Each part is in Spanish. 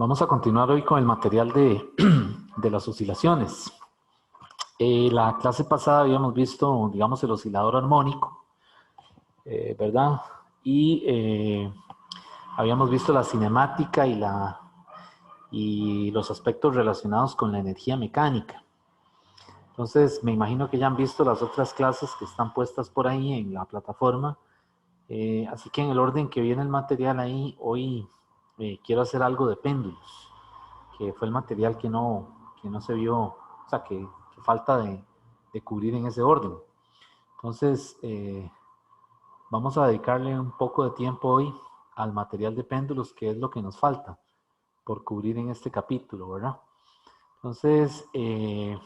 Vamos a continuar hoy con el material de las oscilaciones. La clase pasada habíamos visto, digamos, el oscilador armónico, ¿verdad? Y habíamos visto la cinemática y los aspectos relacionados con la energía mecánica. Entonces, me imagino que ya han visto las otras clases que están puestas por ahí en la plataforma. Así que en el orden que viene el material ahí, hoy quiero hacer algo de péndulos, que fue el material que no se vio, o sea, que falta de cubrir en ese orden. Entonces, vamos a dedicarle un poco de tiempo hoy al material de péndulos, que es lo que nos falta por cubrir en este capítulo, ¿verdad? Entonces, el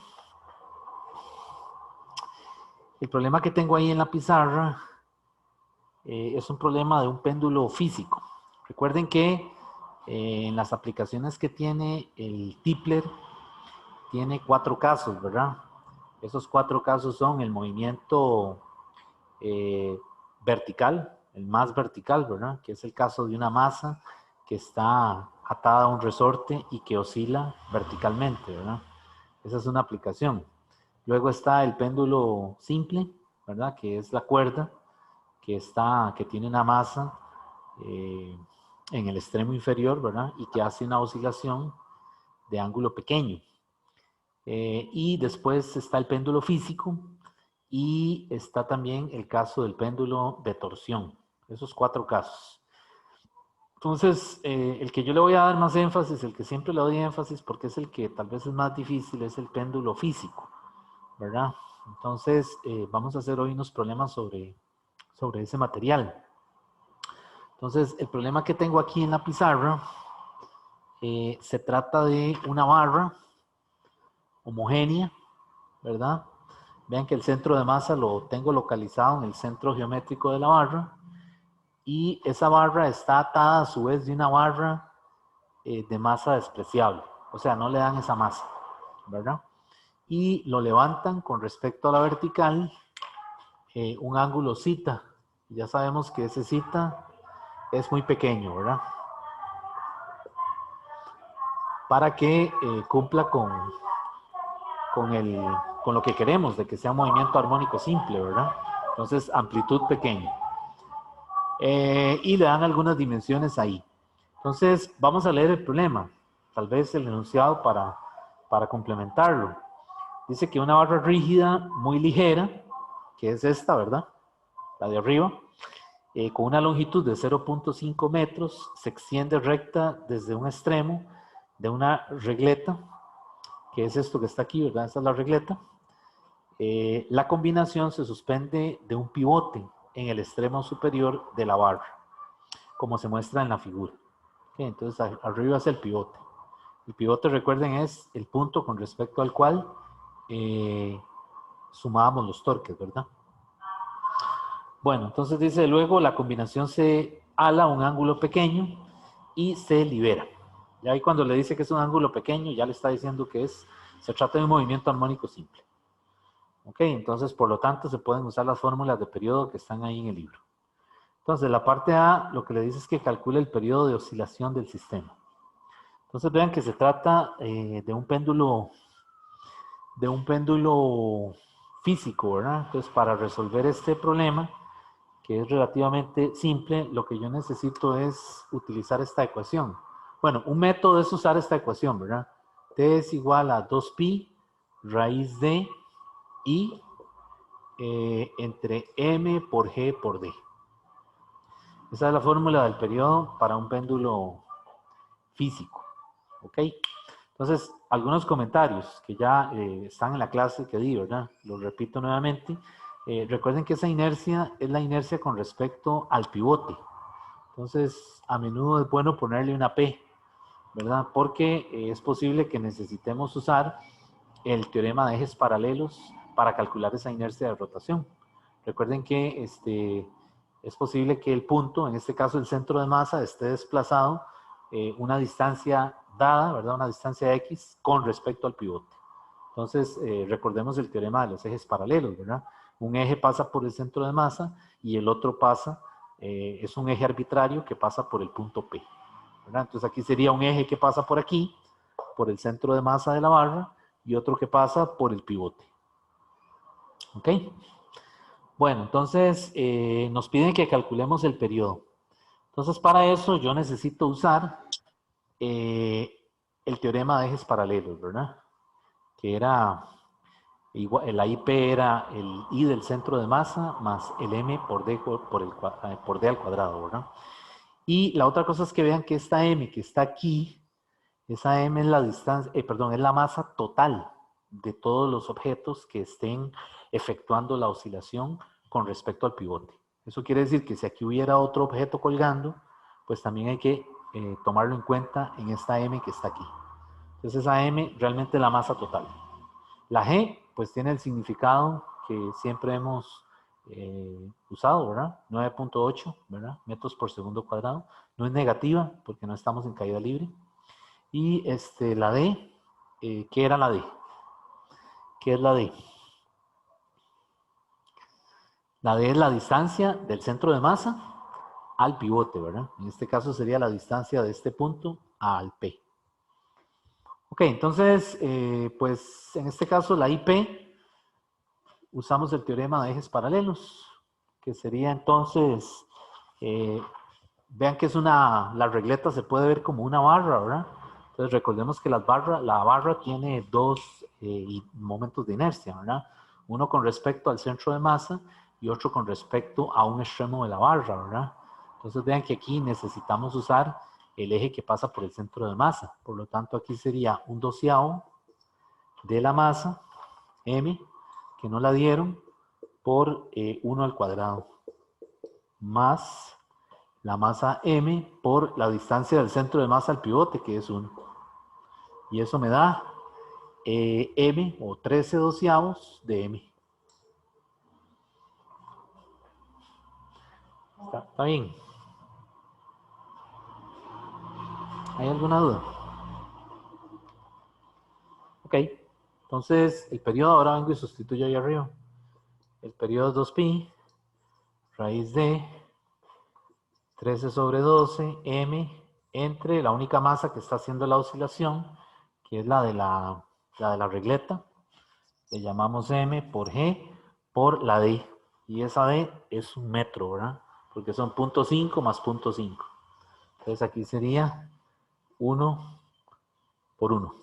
problema que tengo ahí en la pizarra es un problema de un péndulo físico. Recuerden que en las aplicaciones que tiene el Tipler, tiene 4 casos, ¿verdad? Esos 4 casos son el movimiento vertical, el más vertical, ¿verdad? Que es el caso de una masa que está atada a un resorte y que oscila verticalmente, ¿verdad? Esa es una aplicación. Luego está el péndulo simple, ¿verdad? Que es la cuerda que tiene una masa en el extremo inferior, ¿verdad? Y que hace una oscilación de ángulo pequeño. Y después está el péndulo físico y está también el caso del péndulo de torsión. Esos 4 casos. Entonces, el que yo le voy a dar más énfasis, el que siempre le doy énfasis porque es el que tal vez es más difícil, es el péndulo físico, ¿verdad? Entonces, vamos a hacer hoy unos problemas sobre ese material. Entonces, el problema que tengo aquí en la pizarra se trata de una barra homogénea, ¿verdad? Vean que el centro de masa lo tengo localizado en el centro geométrico de la barra y esa barra está atada a su vez de una barra de masa despreciable, o sea, no le dan esa masa, ¿verdad? Y lo levantan con respecto a la vertical un ángulo zeta. Ya sabemos que ese zeta es muy pequeño, ¿verdad? Para que cumpla con lo que queremos, de que sea un movimiento armónico simple, ¿verdad? Entonces, amplitud pequeña. Y le dan algunas dimensiones ahí. Entonces, vamos a leer el problema, tal vez el enunciado para complementarlo. Dice que una barra rígida muy ligera, que es esta, ¿verdad? La de arriba, con una longitud de 0.5 metros, se extiende recta desde un extremo de una regleta, que es esto que está aquí, ¿verdad? Esta es la regleta. La combinación se suspende de un pivote en el extremo superior de la barra, como se muestra en la figura. Okay, entonces, arriba es el pivote. El pivote, recuerden, es el punto con respecto al cual sumábamos los torques, ¿verdad? Bueno, entonces dice, luego la combinación se ala a un ángulo pequeño y se libera. Y ahí cuando le dice que es un ángulo pequeño, ya le está diciendo que se trata de un movimiento armónico simple. Ok, entonces por lo tanto se pueden usar las fórmulas de periodo que están ahí en el libro. Entonces la parte A lo que le dice es que calcule el periodo de oscilación del sistema. Entonces vean que se trata de un péndulo físico, ¿verdad? Entonces para resolver este problema, que es relativamente simple, lo que yo necesito es utilizar esta ecuación. Bueno, un método es usar esta ecuación, ¿verdad? T es igual a 2pi raíz de I entre M por G por D. Esa es la fórmula del periodo para un péndulo físico. ¿Ok? Entonces, algunos comentarios que ya están en la clase que di, ¿verdad? Los repito nuevamente. Recuerden que esa inercia es la inercia con respecto al pivote. Entonces, a menudo es bueno ponerle una P, ¿verdad? Porque es posible que necesitemos usar el teorema de ejes paralelos para calcular esa inercia de rotación. Recuerden que es posible que el punto, en este caso el centro de masa, esté desplazado una distancia dada, ¿verdad? Una distancia X con respecto al pivote. Entonces, recordemos el teorema de los ejes paralelos, ¿verdad? Un eje pasa por el centro de masa y el otro pasa, es un eje arbitrario que pasa por el punto P, ¿verdad? Entonces aquí sería un eje que pasa por aquí, por el centro de masa de la barra, y otro que pasa por el pivote. ¿Ok? Bueno, entonces nos piden que calculemos el periodo. Entonces para eso yo necesito usar el teorema de ejes paralelos, ¿verdad? Que era, igual, la IP era el I del centro de masa más el M por D, por D al cuadrado, ¿verdad? Y la otra cosa es que vean que esta M que está aquí, esa M es la distancia, perdón, es la masa total de todos los objetos que estén efectuando la oscilación con respecto al pivote. Eso quiere decir que si aquí hubiera otro objeto colgando, pues también hay que tomarlo en cuenta en esta M que está aquí. Entonces esa M realmente es la masa total. La G, pues tiene el significado que siempre hemos usado, ¿verdad? 9.8, ¿verdad? Metros por segundo cuadrado. No es negativa porque no estamos en caída libre. Y la D, ¿qué era la D? ¿Qué es la D? La D es la distancia del centro de masa al pivote, ¿verdad? En este caso sería la distancia de este punto al P. Ok, entonces, pues en este caso la IP, usamos el teorema de ejes paralelos, que sería entonces, vean que es la regleta se puede ver como una barra, ¿verdad? Entonces recordemos que la barra tiene dos momentos de inercia, ¿verdad? Uno con respecto al centro de masa y otro con respecto a un extremo de la barra, ¿verdad? Entonces vean que aquí necesitamos usar el eje que pasa por el centro de masa. Por lo tanto, aquí sería un doceavo de la masa, M, que no la dieron, por 1 al cuadrado, más la masa M por la distancia del centro de masa al pivote, que es 1. Y eso me da M, o 13 doceavos de M. ¿Está bien? ¿Hay alguna duda? Ok. Entonces, el periodo, ahora vengo y sustituyo ahí arriba. El periodo es 2pi, raíz de 13 sobre 12, M, entre la única masa que está haciendo la oscilación, que es la de la regleta, le llamamos M por G, por la D. Y esa D es un metro, ¿verdad? Porque son 0.5 más 0.5. Entonces aquí sería 1 por 1.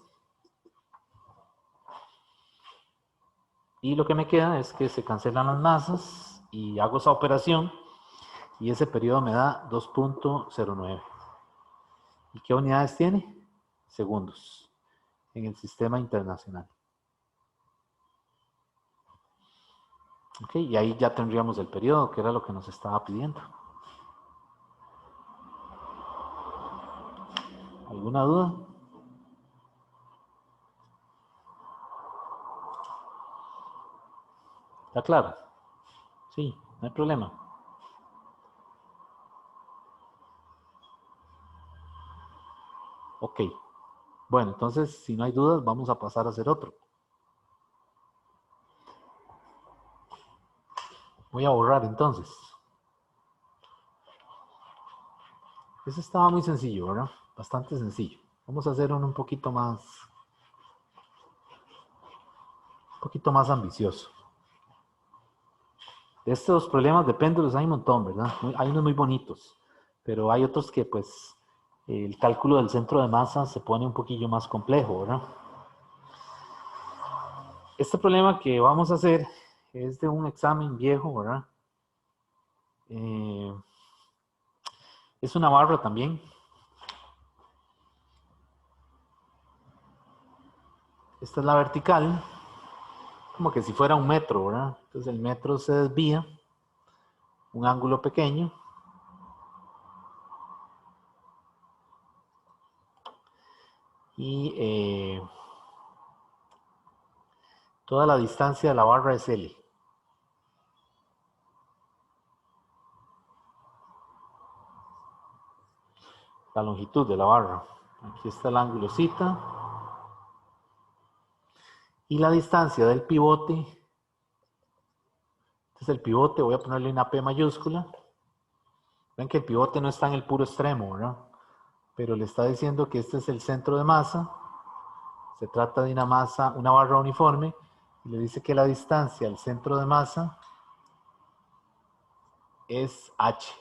Y lo que me queda es que se cancelan las masas y hago esa operación y ese periodo me da 2.09. ¿Y qué unidades tiene? Segundos en el sistema internacional. Ok, y ahí ya tendríamos el periodo, que era lo que nos estaba pidiendo. ¿Alguna duda? ¿Está claro? Sí, no hay problema. Ok. Bueno, entonces, si no hay dudas, vamos a pasar a hacer otro. Voy a borrar entonces. Ese estaba muy sencillo, ¿verdad? Bastante sencillo. Vamos a hacer uno un poquito más ambicioso. De estos problemas de péndulos hay un montón, ¿verdad? Hay unos muy bonitos, pero hay otros que, pues, el cálculo del centro de masa se pone un poquillo más complejo, ¿verdad? Este problema que vamos a hacer es de un examen viejo, ¿verdad? Es una barra también. Esta es la vertical, como que si fuera un metro, ¿verdad? Entonces el metro se desvía, un ángulo pequeño, y toda la distancia de la barra es L. La longitud de la barra. Aquí está el ángulo zeta. Y la distancia del pivote. Este es el pivote, voy a ponerle una P mayúscula. Ven que el pivote no está en el puro extremo, ¿verdad? pero le está diciendo que este es el centro de masa. Se trata de una masa, una barra uniforme, y le dice que la distancia al centro de masa es h.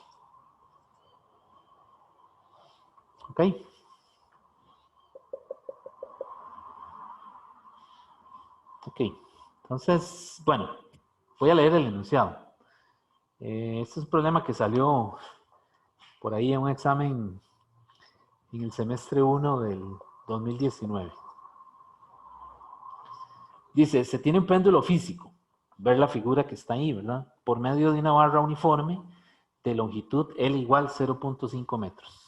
¿Ok? Ok. Entonces, bueno, voy a leer el enunciado. Este es un problema que salió por ahí en un examen en el semestre 1 del 2019. Dice, se tiene un péndulo físico, ver la figura que está ahí, ¿verdad? Por medio de una barra uniforme de longitud L igual 0.5 metros.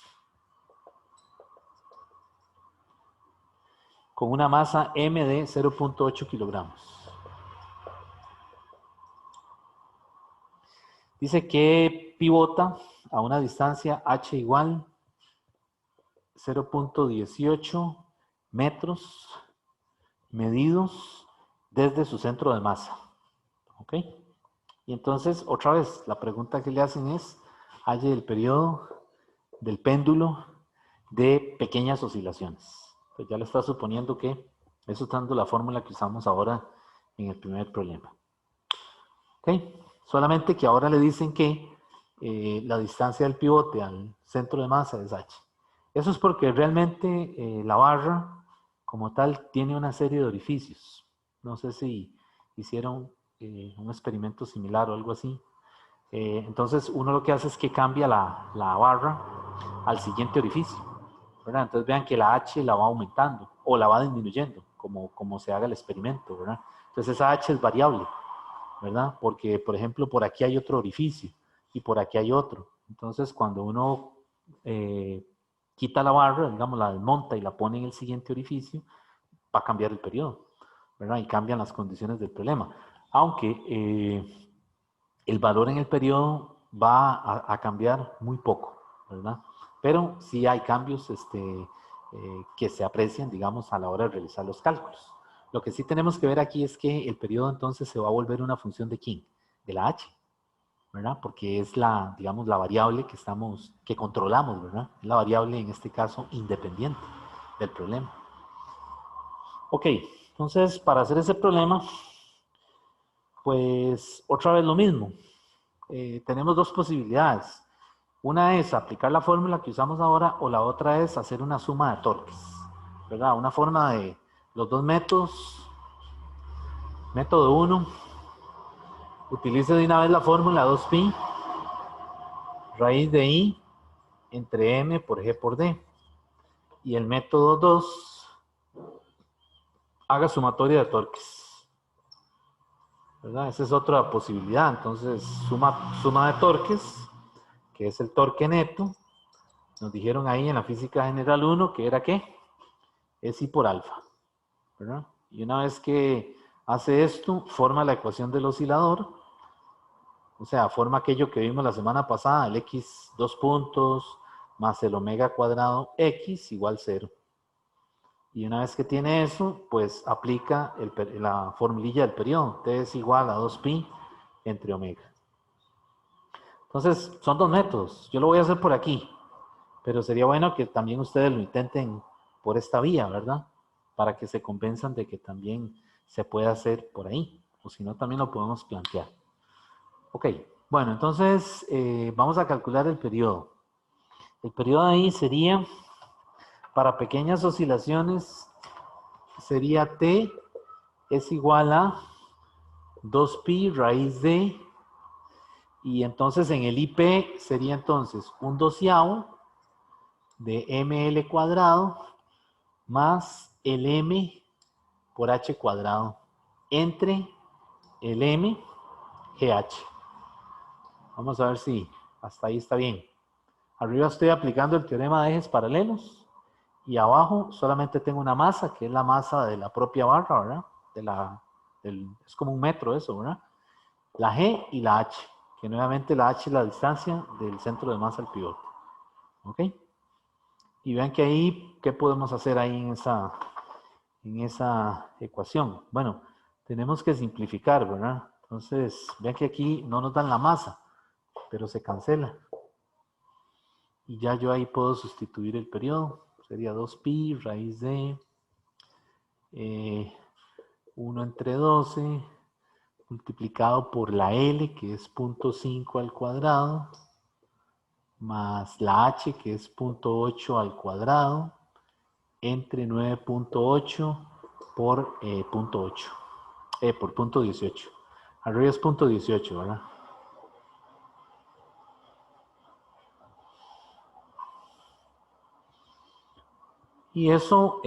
Con una masa M de 0.8 kilogramos. Dice que pivota a una distancia h igual 0.18 metros medidos desde su centro de masa. ¿Ok? Y entonces, otra vez, la pregunta que le hacen es, halle el periodo del péndulo de pequeñas oscilaciones. Pues ya le está suponiendo que es usando la fórmula que usamos ahora en el primer problema. ¿Ok? Solamente que ahora le dicen que la distancia del pivote al centro de masa es h. Eso es porque realmente la barra como tal tiene una serie de orificios. No sé si hicieron un experimento similar o algo así. Entonces uno lo que hace es que cambia la barra al siguiente orificio, ¿verdad? Entonces vean que la h la va aumentando o la va disminuyendo, como se haga el experimento, ¿verdad? Entonces esa h es variable, ¿verdad? Porque, por ejemplo, por aquí hay otro orificio y por aquí hay otro. Entonces cuando uno quita la barra, digamos, la desmonta y la pone en el siguiente orificio, va a cambiar el periodo, ¿verdad? Y cambian las condiciones del problema. Aunque el valor en el periodo va a cambiar muy poco, ¿verdad? Pero sí hay cambios que se aprecian, digamos, a la hora de realizar los cálculos. Lo que sí tenemos que ver aquí es que el periodo entonces se va a volver una función de ¿quién? De la h, ¿verdad? Porque es la, digamos, la variable que controlamos, ¿verdad? Es la variable, en este caso, independiente del problema. Ok, entonces, para hacer ese problema, pues, otra vez lo mismo. Tenemos dos posibilidades. Una es aplicar la fórmula que usamos ahora o la otra es hacer una suma de torques, ¿verdad? Una forma de los dos métodos. Método 1, utilice de una vez la fórmula 2pi raíz de i entre m por g por d. Y el método 2, haga sumatoria de torques, ¿verdad? Esa es otra posibilidad. Entonces, suma de torques, que es el torque neto. Nos dijeron ahí en la física general 1 que era ¿qué? Es I por alfa, ¿verdad? Y una vez que hace esto, forma la ecuación del oscilador, o sea, forma aquello que vimos la semana pasada, el x dos puntos más el omega cuadrado x igual 0. Y una vez que tiene eso, pues aplica la formulilla del periodo, t es igual a 2pi entre omega. Entonces, son dos métodos. Yo lo voy a hacer por aquí, pero sería bueno que también ustedes lo intenten por esta vía, ¿verdad? Para que se convenzan de que también se puede hacer por ahí, o si no, también lo podemos plantear. Ok, bueno, entonces vamos a calcular el periodo. El periodo ahí sería, para pequeñas oscilaciones, sería t es igual a 2pi raíz de, y entonces en el IP sería entonces un doceavo de ml cuadrado más el m por h cuadrado entre el m gh. Vamos a ver si hasta ahí está bien. Arriba estoy aplicando el teorema de ejes paralelos y abajo solamente tengo una masa, que es la masa de la propia barra, ¿verdad? Es como un metro eso, ¿verdad? La G y la H, que nuevamente la H es la distancia del centro de masa al pivote. ¿Ok? Y vean que ahí, ¿qué podemos hacer ahí en esa ecuación? Bueno, tenemos que simplificar, ¿verdad? Entonces, vean que aquí no nos dan la masa, pero se cancela. Y ya yo ahí puedo sustituir el periodo. Sería 2pi raíz de 1 entre 12 multiplicado por la L, que es 0.5 al cuadrado, más la H, que es 0.8 al cuadrado, entre 9.8 por 0.8, por 0.18. Arriba es 0.18, ¿verdad? Y eso,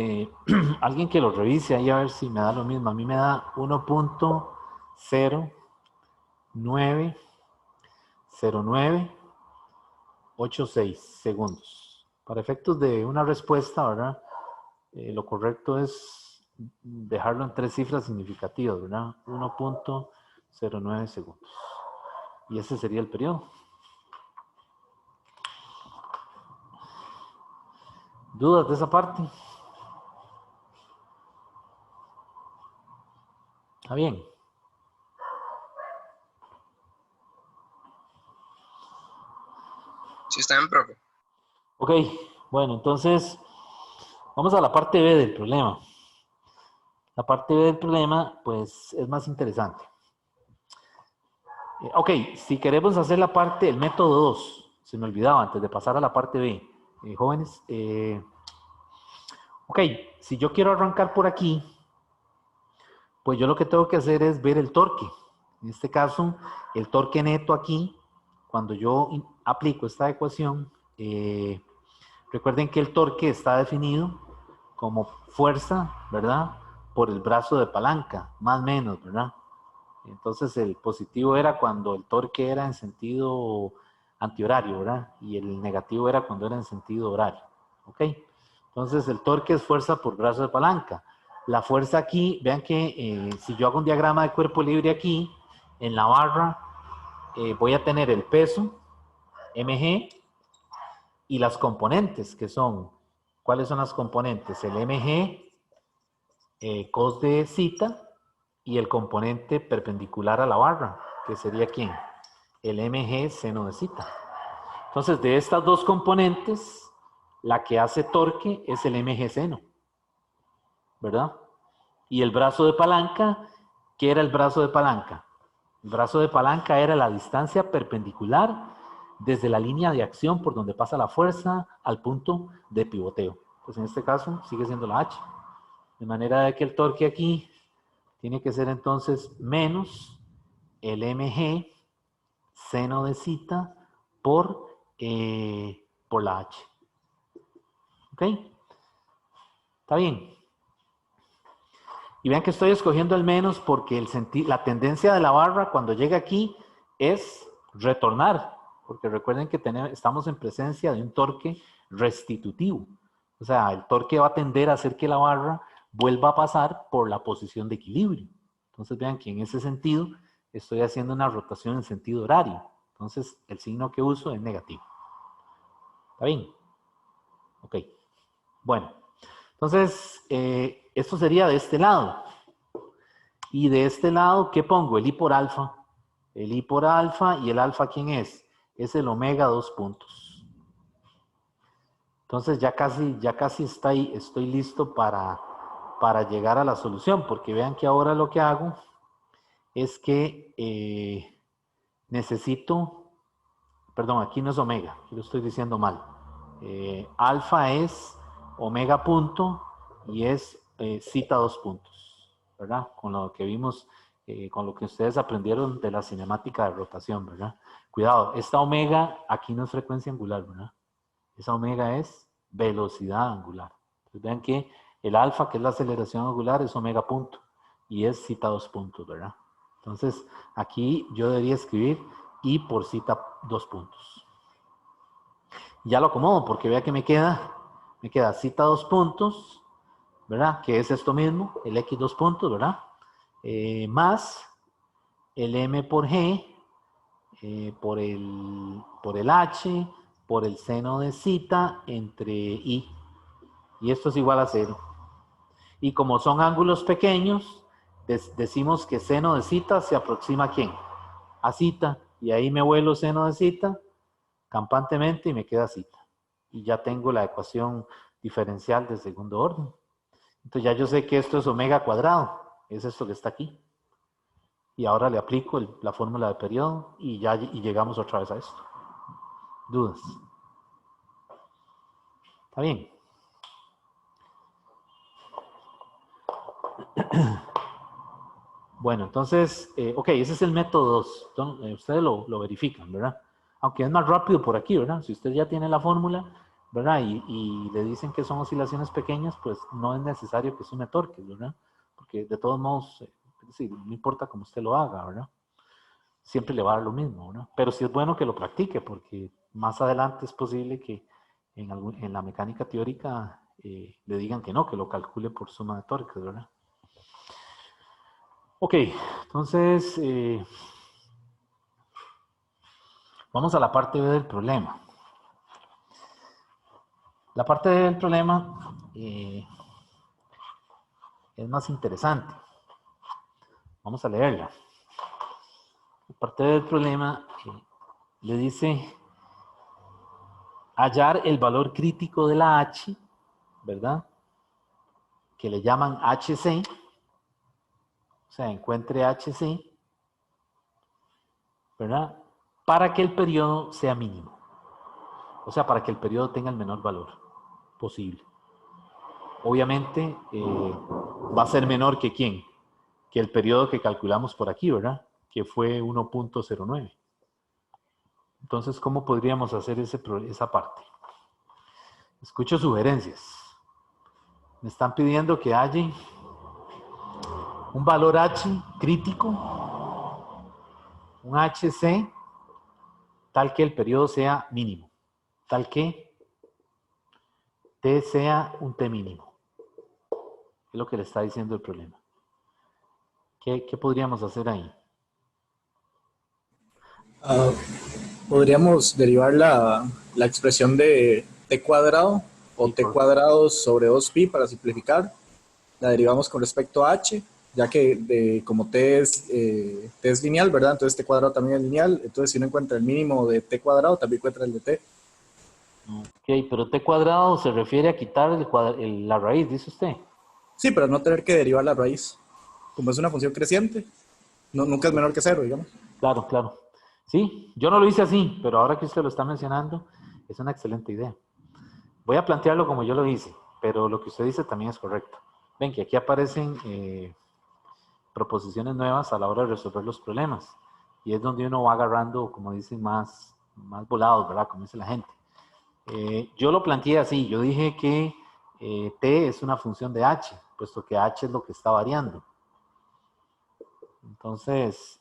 alguien que lo revise ahí a ver si me da lo mismo. A mí me da 1.090986 segundos. Para efectos de una respuesta, ¿verdad? Lo correcto es dejarlo en 3 cifras significativas, ¿verdad? 1.09 segundos. Y ese sería el periodo. ¿Dudas de esa parte? ¿Está bien? Sí, está bien, profe. Ok, bueno, entonces vamos a la parte B del problema. La parte B del problema, pues, es más interesante. Ok, si queremos hacer la parte, el método 2, se me olvidaba antes de pasar a la parte B. Jóvenes, ok, si yo quiero arrancar por aquí, pues yo lo que tengo que hacer es ver el torque. En este caso, el torque neto aquí, cuando yo aplico esta ecuación, recuerden que el torque está definido como fuerza, ¿verdad? Por el brazo de palanca, más o menos, ¿verdad? Entonces el positivo era cuando el torque era en sentido antihorario, ¿verdad? Y el negativo era cuando era en sentido horario, ¿ok? Entonces el torque es fuerza por brazo de palanca. La fuerza aquí, vean que si yo hago un diagrama de cuerpo libre aquí, en la barra voy a tener el peso, mg, y las componentes, que son, ¿cuáles son las componentes? El mg, cos de zeta, y el componente perpendicular a la barra, que sería ¿quién? El mg seno de zeta. Entonces, de estas dos componentes, la que hace torque es el mg seno, ¿verdad? Y el brazo de palanca, ¿qué era el brazo de palanca? El brazo de palanca era la distancia perpendicular desde la línea de acción por donde pasa la fuerza al punto de pivoteo. Pues en este caso sigue siendo la H. De manera de que el torque aquí tiene que ser entonces menos el mg seno de zeta por la H. ¿Ok? ¿Está bien? Y vean que estoy escogiendo el menos porque la tendencia de la barra cuando llega aquí es retornar. Porque recuerden que estamos en presencia de un torque restitutivo. O sea, el torque va a tender a hacer que la barra vuelva a pasar por la posición de equilibrio. Entonces vean que en ese sentido estoy haciendo una rotación en sentido horario. Entonces el signo que uso es negativo. ¿Está bien? Ok. Bueno, entonces esto sería de este lado. Y de este lado, ¿qué pongo? El I por alfa. El I por alfa, y el alfa, ¿quién es? Es el omega 2 puntos. Entonces ya casi estoy listo para llegar a la solución, porque vean que ahora lo que hago es que necesito, perdón, aquí no es omega, aquí lo estoy diciendo mal. Alfa es omega punto y es zeta 2 puntos, ¿verdad? Con lo que vimos, con lo que ustedes aprendieron de la cinemática de rotación, ¿verdad? Cuidado, esta omega aquí no es frecuencia angular, ¿verdad? Esa omega es velocidad angular. Entonces vean que el alfa, que es la aceleración angular, es omega punto y es zeta 2 puntos, ¿verdad? Entonces aquí yo debería escribir I por zeta 2 puntos. Ya lo acomodo porque vea que me queda zeta 2 puntos, ¿verdad? Que es esto mismo, el X 2 puntos, ¿verdad? Más el M por G, por el H, por el seno de zeta entre I. Y esto es igual a 0. Y como son ángulos pequeños, decimos que seno de zeta se aproxima ¿a quién? A zeta. Y ahí me vuelo seno de zeta campantemente y me queda zeta. y ya tengo la ecuación diferencial de segundo orden. Entonces ya yo sé que esto es omega cuadrado, es esto que está aquí. Y ahora le aplico la fórmula de periodo y ya llegamos otra vez a esto. ¿Dudas? ¿Está bien? Bueno, entonces, ok, ese es el método 2. Ustedes lo verifican, ¿verdad? Aunque es más rápido por aquí, ¿verdad? Si usted ya tiene la fórmula, ¿verdad? Y le dicen que son oscilaciones pequeñas, pues no es necesario que sume torques, ¿verdad? Porque de todos modos, es decir, no importa cómo usted lo haga, ¿verdad? Siempre le va a dar lo mismo, ¿verdad? Pero sí es bueno que lo practique, porque más adelante es posible que en la mecánica teórica le digan que no, que lo calcule por suma de torques, ¿verdad? Ok, entonces vamos a la parte B del problema. La parte B del problema es más interesante. Vamos a leerla. La parte B del problema le dice hallar el valor crítico de la H, ¿verdad? Que le llaman HC. O sea, encuentre HC, ¿verdad? Para que el periodo sea mínimo. O sea, para que el periodo tenga el menor valor posible. Obviamente va a ser menor que ¿quién? Que el periodo que calculamos por aquí, ¿verdad? Que fue 1.09. Entonces, ¿cómo podríamos hacer esa parte? Escucho sugerencias. Me están pidiendo que haya un valor H crítico, un HC, tal que el periodo sea mínimo, tal que T sea un T mínimo. Es lo que le está diciendo el problema. ¿Qué podríamos hacer ahí? Ah, podríamos derivar la expresión de t cuadrado o Sí, t cuadrado sobre 2pi para simplificar. La derivamos con respecto a h, ya que como t es lineal, ¿verdad? Entonces t cuadrado también es lineal. Entonces si uno encuentra el mínimo de t cuadrado, también encuentra el de t. ok, pero T cuadrado se refiere a quitar la raíz, dice usted. Sí, pero no tener que derivar la raíz. Como es una función creciente, nunca es menor que cero, digamos. Claro, claro. Sí, yo no lo hice así, pero ahora que usted lo está mencionando, es una excelente idea. Voy a plantearlo como yo lo hice, pero lo que usted dice también es correcto. Ven que aquí aparecen proposiciones nuevas a la hora de resolver los problemas. Y es donde uno va agarrando, como dicen, más volados, ¿verdad? Como dice la gente. Yo lo planteé así, yo dije que t es una función de h, puesto que h es lo que está variando. Entonces,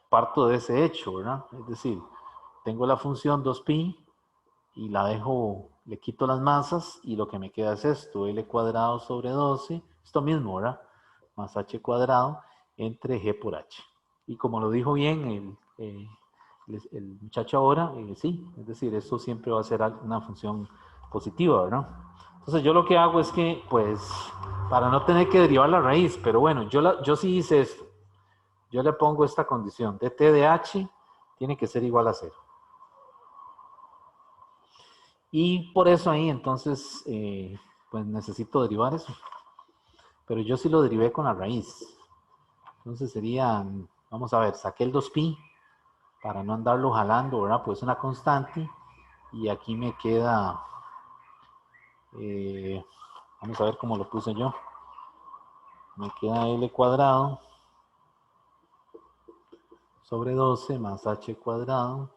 parto de ese hecho, ¿verdad? Es decir, tengo la función 2pi y la dejo, le quito las masas y lo que me queda es esto, l cuadrado sobre 12, esto mismo, ¿verdad? Más h cuadrado entre g por h. Y como lo dijo bien el muchacho ahora, sí, es decir, esto siempre va a ser una función positiva, ¿verdad? Entonces yo lo que hago es que, pues, para no tener que derivar la raíz, pero bueno, yo sí hice esto. Yo le pongo esta condición, dt de h tiene que ser igual a 0. Y por eso ahí entonces, pues necesito derivar eso. Pero yo sí lo derivé con la raíz. Entonces sería, vamos a ver, saqué el 2pi para no andarlo jalando, ¿verdad? Pues una constante. Y aquí me queda, eh, vamos a ver cómo lo puse yo. Me queda l cuadrado sobre 12 más h cuadrado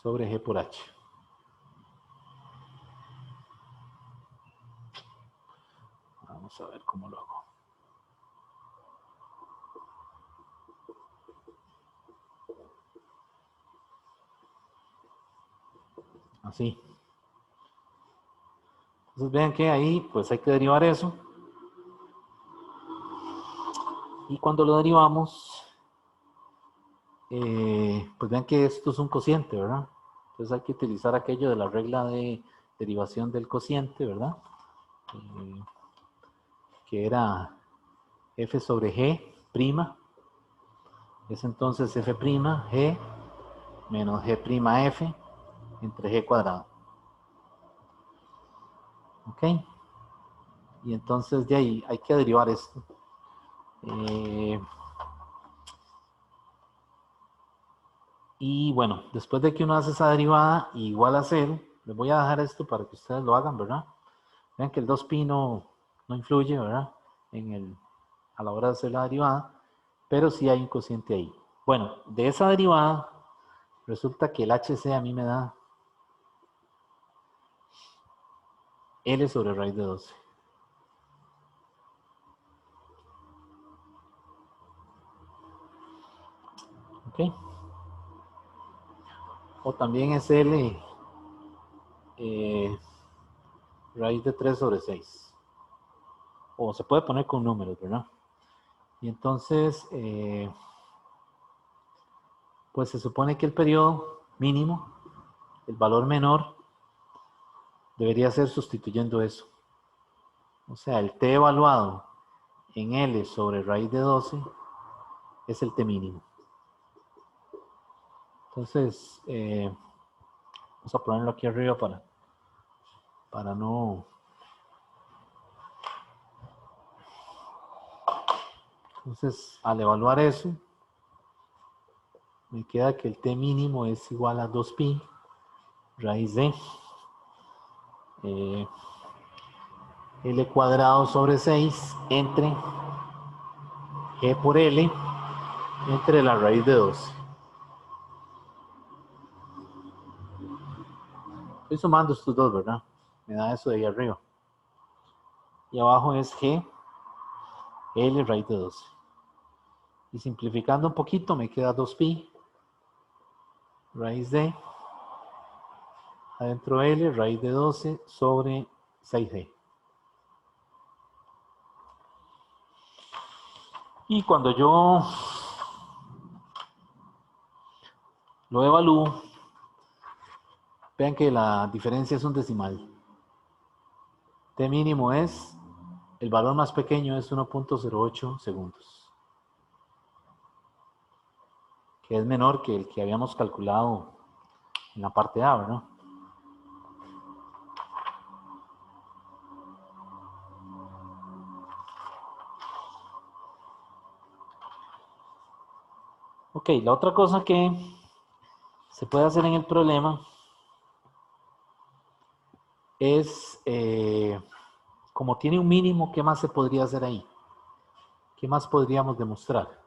sobre g por h. Vamos a ver cómo lo hago. Así. Entonces vean que ahí pues hay que derivar eso. Y cuando lo derivamos, pues vean que esto es un cociente, ¿verdad? Entonces hay que utilizar aquello de la regla de derivación del cociente, ¿verdad? Eh, que era f sobre g prima. Es entonces f prima g menos G'(f) entre G cuadrado. ¿Ok? Y entonces de ahí hay que derivar esto. Y bueno, después de que uno hace esa derivada, igual a 0, les voy a dejar esto para que ustedes lo hagan, ¿verdad? Vean que el 2pi no influye, ¿verdad? A la hora de hacer la derivada, pero sí hay un cociente ahí. Bueno, de esa derivada, resulta que el HC a mí me da L sobre raíz de 12. ¿Ok? O también es L raíz de 3 sobre 6. O se puede poner con números, ¿verdad? Y entonces, pues se supone que el periodo mínimo, el valor menor, debería ser sustituyendo eso. O sea, el t evaluado en L sobre raíz de 12 es el t mínimo. Entonces, vamos a ponerlo aquí arriba para no... Entonces, al evaluar eso, me queda que el t mínimo es igual a 2pi raíz de L cuadrado sobre 6 entre G por L entre la raíz de 12. Estoy sumando estos dos, ¿verdad? Me da eso de ahí arriba. Y abajo es G, L raíz de 12. Y simplificando un poquito me queda 2pi raíz de adentro L raíz de 12 sobre 6G. Y cuando yo lo evalúo, vean que la diferencia es un decimal. T mínimo es, el valor más pequeño es 1.08 segundos, que es menor que el que habíamos calculado en la parte A, ¿verdad? Ok, la otra cosa que se puede hacer en el problema es, como tiene un mínimo, ¿qué más se podría hacer ahí? ¿Qué más podríamos demostrar?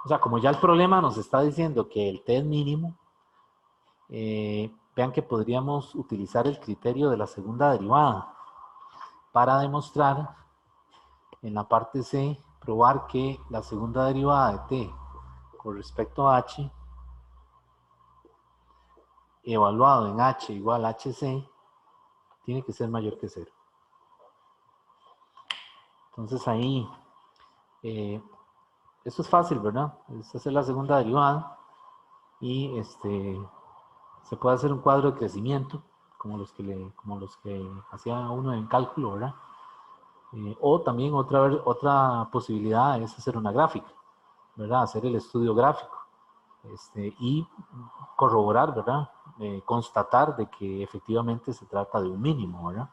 O sea, como ya el problema nos está diciendo que el t es mínimo, vean que podríamos utilizar el criterio de la segunda derivada para demostrar en la parte C, probar que la segunda derivada de t con respecto a h, evaluado en h igual a hc, tiene que ser mayor que 0. Entonces ahí, eso es fácil, ¿verdad? Es hacer la segunda derivada y se puede hacer un cuadro de crecimiento, como los que hacía uno en cálculo, ¿verdad? O también otra posibilidad es hacer una gráfica, ¿verdad? Hacer el estudio gráfico y corroborar, ¿verdad? Constatar de que efectivamente se trata de un mínimo, ¿verdad?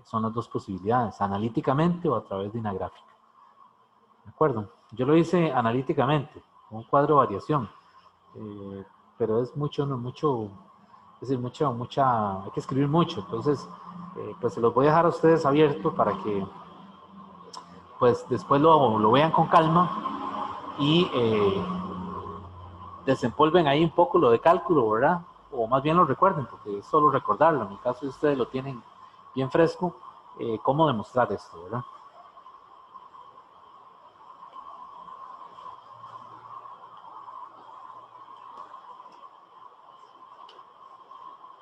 Son las dos posibilidades, analíticamente o a través de una gráfica. ¿De acuerdo? Yo lo hice analíticamente, un cuadro de variación, pero es mucho, es decir, hay que escribir mucho, entonces, pues se los voy a dejar a ustedes abiertos para que, pues después lo vean con calma y desempolven ahí un poco lo de cálculo, ¿verdad? O más bien lo recuerden, porque es solo recordarlo, en el caso de ustedes lo tienen bien fresco, cómo demostrar esto, ¿verdad?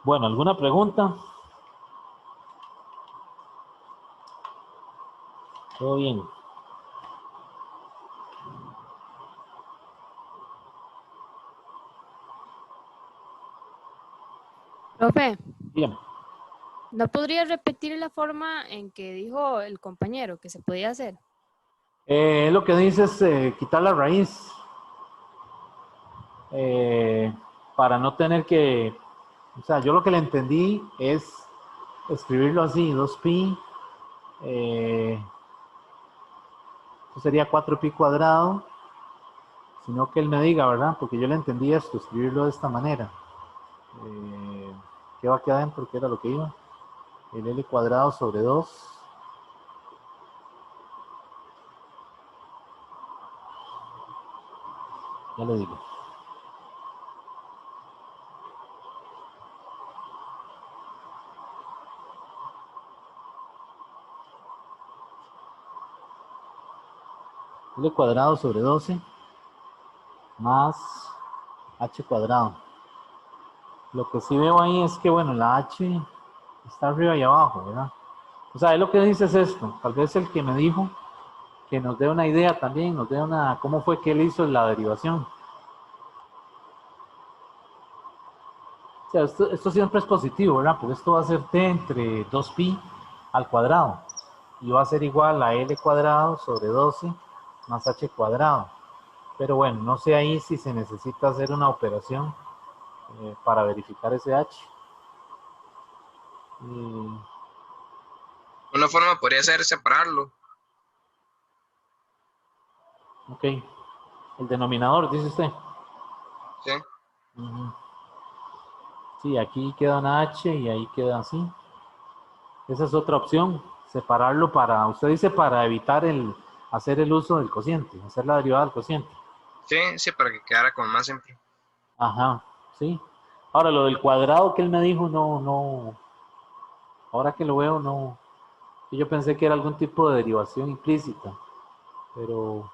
Bueno, ¿alguna pregunta? Todo bien. Profe, Bien. ¿No podría repetir la forma en que dijo el compañero que se podía hacer? Lo que dice es quitar la raíz para no tener que, o sea, yo lo que le entendí es escribirlo así, 2pi, eso sería 4pi cuadrado, sino que él me diga, ¿verdad? Porque yo le entendí esto, escribirlo de esta manera. ¿Qué va aquí adentro? ¿Qué era lo que iba? El L cuadrado sobre 2. Ya le digo. L cuadrado sobre 12 más h cuadrado. Lo que sí veo ahí es que, bueno, la h está arriba y abajo, ¿verdad? O sea, él lo que dice es esto. Tal vez el que me dijo que nos dé una idea también, nos dé una, cómo fue que él hizo la derivación. O sea, esto siempre es positivo, ¿verdad? Porque esto va a ser t entre 2pi al cuadrado. Y va a ser igual a l cuadrado sobre 12 más h cuadrado. Pero bueno, no sé ahí si se necesita hacer una operación para verificar ese h. Una forma podría ser separarlo. Ok. El denominador, dice usted. Sí. Sí, aquí queda una h y ahí queda así. Esa es otra opción. Separarlo para, usted dice para evitar hacer el uso del cociente, hacer la derivada del cociente. Sí, sí, para que quedara como más simple. Ajá, sí. Ahora, lo del cuadrado que él me dijo, no. Ahora que lo veo, no. Yo pensé que era algún tipo de derivación implícita, pero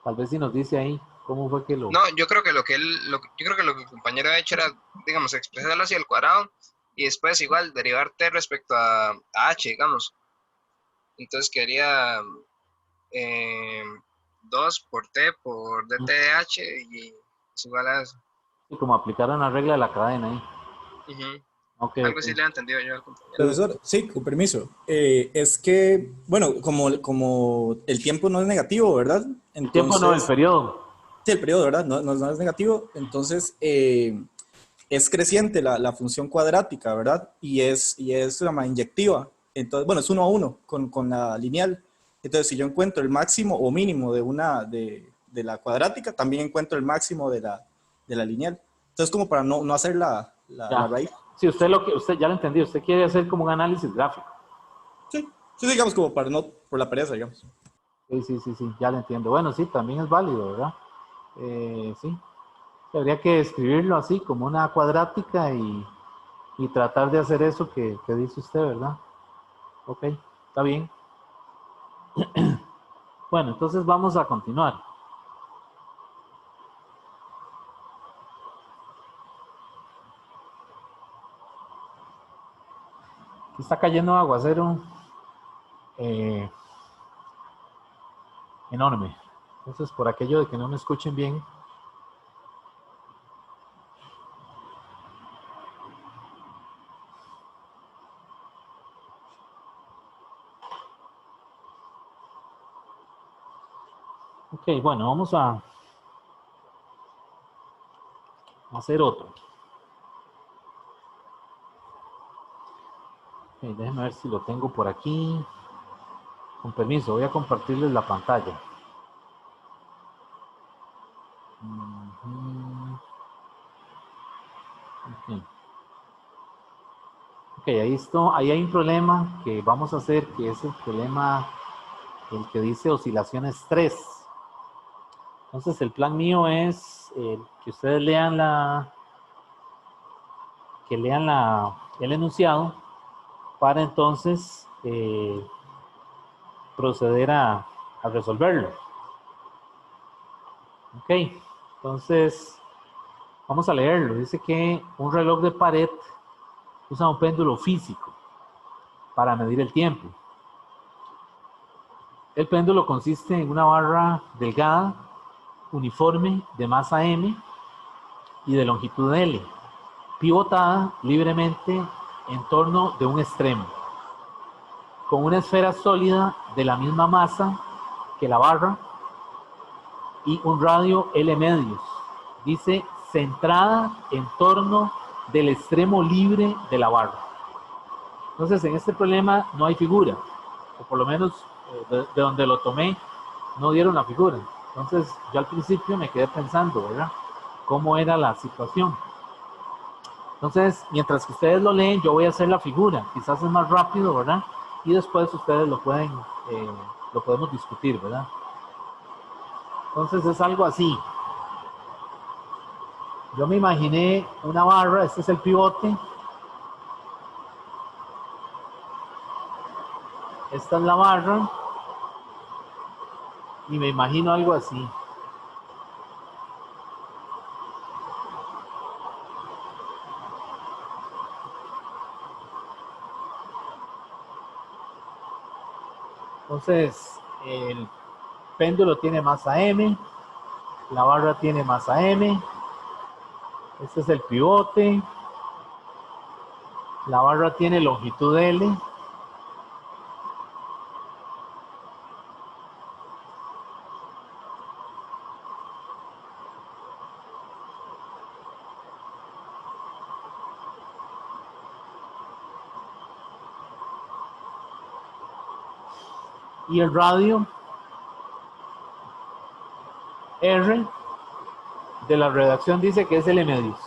tal vez si nos dice ahí cómo fue que lo... No, yo creo que yo creo que lo que el compañero ha hecho era, digamos, expresarlo hacia el cuadrado y después igual derivar t respecto a h, digamos. Entonces quedaría 2 por t por dt de h y es igual a eso. Sí, como aplicar una regla de la cadena ahí. Ujú. Ok, Algo ok. así le he entendido yo al compañero. Profesor, sí, con permiso. Es que, bueno, como el tiempo no es negativo, ¿verdad? El tiempo no, el Entonces, periodo. sí, el periodo, ¿verdad? No es negativo. Entonces, es creciente la función cuadrática, ¿verdad? Y es una inyectiva. Entonces, bueno, es 1 a 1 con la lineal. Entonces, si yo encuentro el máximo o mínimo de la cuadrática, también encuentro el máximo de la lineal. Entonces, como para no hacer la Ya. raíz. Sí, usted ya lo entendí, usted quiere hacer como un análisis gráfico. Sí, digamos como para no, por la pereza, digamos. Sí, ya lo entiendo. Bueno, sí, también es válido, ¿verdad? Sí, habría que escribirlo así, como una cuadrática y tratar de hacer eso que dice usted, ¿verdad? Ok, está bien. Bueno, entonces vamos a continuar. Aquí está cayendo aguacero enorme. Entonces, por aquello de que no me escuchen bien, ok, bueno, vamos a hacer otro. Ok, déjenme ver si lo tengo por aquí. Con permiso, voy a compartirles la pantalla. Ok. Ok, ahí hay un problema que vamos a hacer, que es el problema, el que dice oscilaciones 3. Entonces, el plan mío es que ustedes lean el enunciado para entonces proceder a resolverlo. Ok, entonces vamos a leerlo. Dice que un reloj de pared usa un péndulo físico para medir el tiempo. El péndulo consiste en una barra delgada, uniforme, de masa m y de longitud L, pivotada libremente en torno de un extremo, con una esfera sólida de la misma masa que la barra y un radio L medios. Dice centrada en torno del extremo libre de la barra. Entonces, en este problema no hay figura, o por lo menos de donde lo tomé, no dieron la figura. Entonces, yo al principio me quedé pensando, ¿verdad? ¿Cómo era la situación? Entonces, mientras que ustedes lo leen, yo voy a hacer la figura. Quizás es más rápido, ¿verdad? Y después ustedes lo podemos discutir, ¿verdad? Entonces, es algo así. Yo me imaginé una barra, este es el pivote. Esta es la barra. Y me imagino algo así. Entonces, el péndulo tiene masa M, la barra tiene masa M, este es el pivote, la barra tiene longitud L, y el radio R de la redacción dice que es L medios.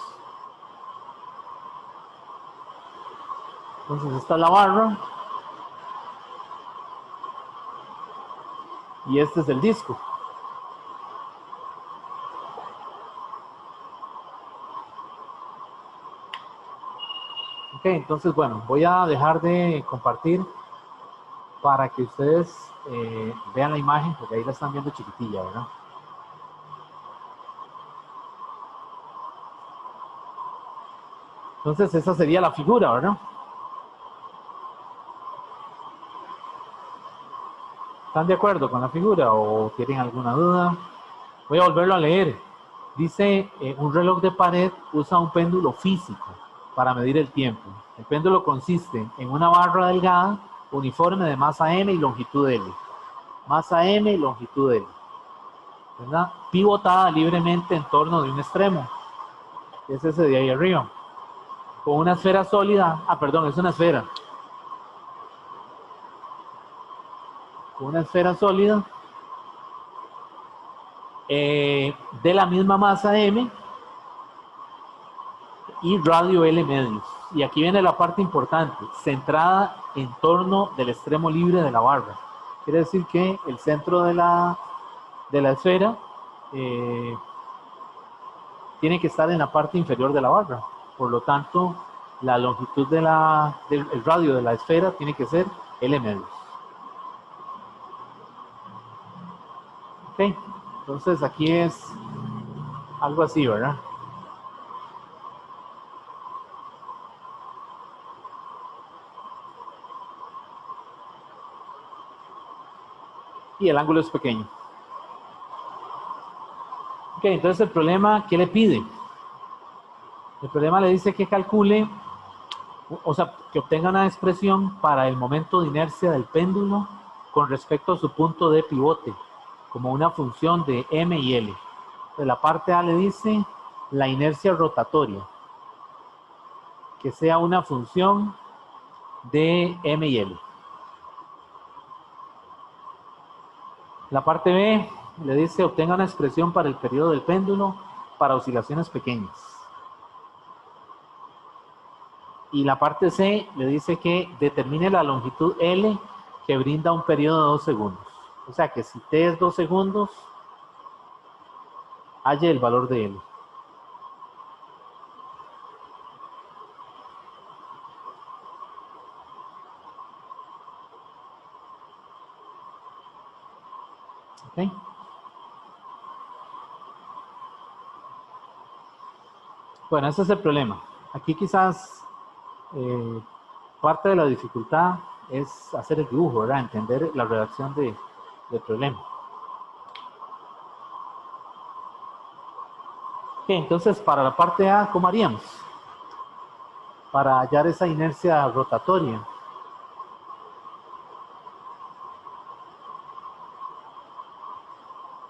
Entonces esta es la barra y este es el disco. Ok, entonces bueno, voy a dejar de compartir para que ustedes vean la imagen, porque ahí la están viendo chiquitilla, ¿verdad? Entonces esa sería la figura, ¿verdad? ¿Están de acuerdo con la figura o tienen alguna duda? Voy a volverlo a leer. Dice, un reloj de pared usa un péndulo físico para medir el tiempo. El péndulo consiste en una barra delgada, uniforme de masa M y longitud L. Masa M y longitud L. ¿Verdad? Pivotada libremente en torno de un extremo. Es ese de ahí arriba. Con una esfera sólida. Ah, perdón, es una esfera. Con una esfera sólida de la misma masa M y radio L medios. Y aquí viene la parte importante, centrada en torno del extremo libre de la barra. Quiere decir que el centro de la esfera tiene que estar en la parte inferior de la barra. Por lo tanto, la longitud del radio de la esfera tiene que ser L medios. Ok, entonces aquí es algo así, ¿verdad? Y el ángulo es pequeño. Ok, entonces el problema, ¿qué le pide? El problema le dice que calcule, o sea, que obtenga una expresión para el momento de inercia del péndulo con respecto a su punto de pivote, como una función de M y L. De la parte A le dice la inercia rotatoria, que sea una función de M y L. La parte B le dice obtenga una expresión para el periodo del péndulo para oscilaciones pequeñas. Y la parte C le dice que determine la longitud L que brinda un periodo de 2 segundos. O sea que si T es 2 segundos, halle el valor de L. ¿Okay? Bueno, ese es el problema. Aquí quizás parte de la dificultad es hacer el dibujo, ¿verdad? Entender la redacción del problema. Ok, entonces para la parte A, ¿cómo haríamos? para hallar esa inercia rotatoria.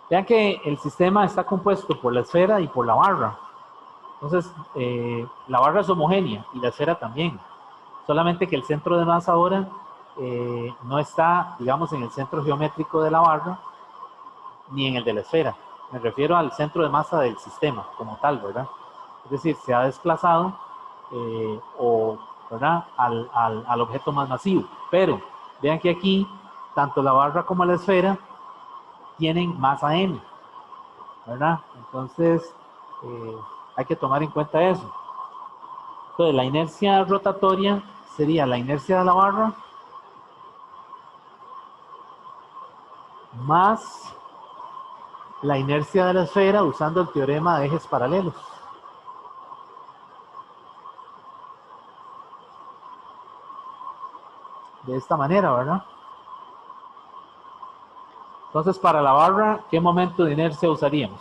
Vean que el sistema está compuesto por la esfera y por la barra. Entonces, la barra es homogénea y la esfera también. Solamente que el centro de masa ahora no está, digamos, en el centro geométrico de la barra ni en el de la esfera. Me refiero al centro de masa del sistema como tal, ¿verdad? Es decir, se ha desplazado ¿verdad? Al objeto más masivo. Pero vean que aquí, tanto la barra como la esfera tienen masa m, ¿verdad? Entonces, hay que tomar en cuenta eso. Entonces, la inercia rotatoria sería la inercia de la barra más la inercia de la esfera usando el teorema de ejes paralelos. De esta manera, ¿verdad? Entonces, para la barra, ¿qué momento de inercia usaríamos?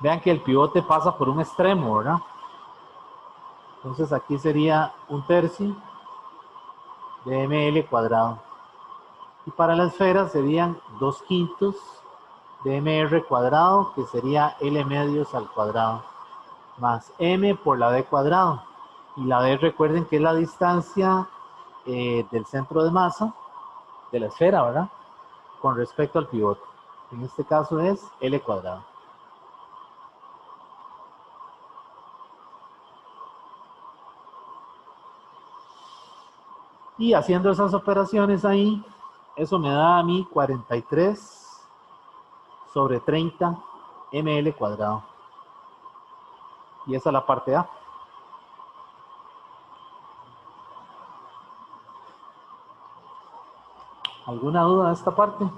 Vean que el pivote pasa por un extremo, ¿verdad? Entonces, aquí sería 1/3 de ml cuadrado. Y para la esfera serían 2/5 de mr cuadrado, que sería L medios al cuadrado, más m por la d cuadrado. Y la d, recuerden que es la distancia del centro de masa de la esfera, ¿verdad? Con respecto al pivote. En este caso es L cuadrado. Y haciendo esas operaciones ahí, eso me da a mí 43/30 ml cuadrado. Y esa es la parte A. ¿Alguna duda de esta parte?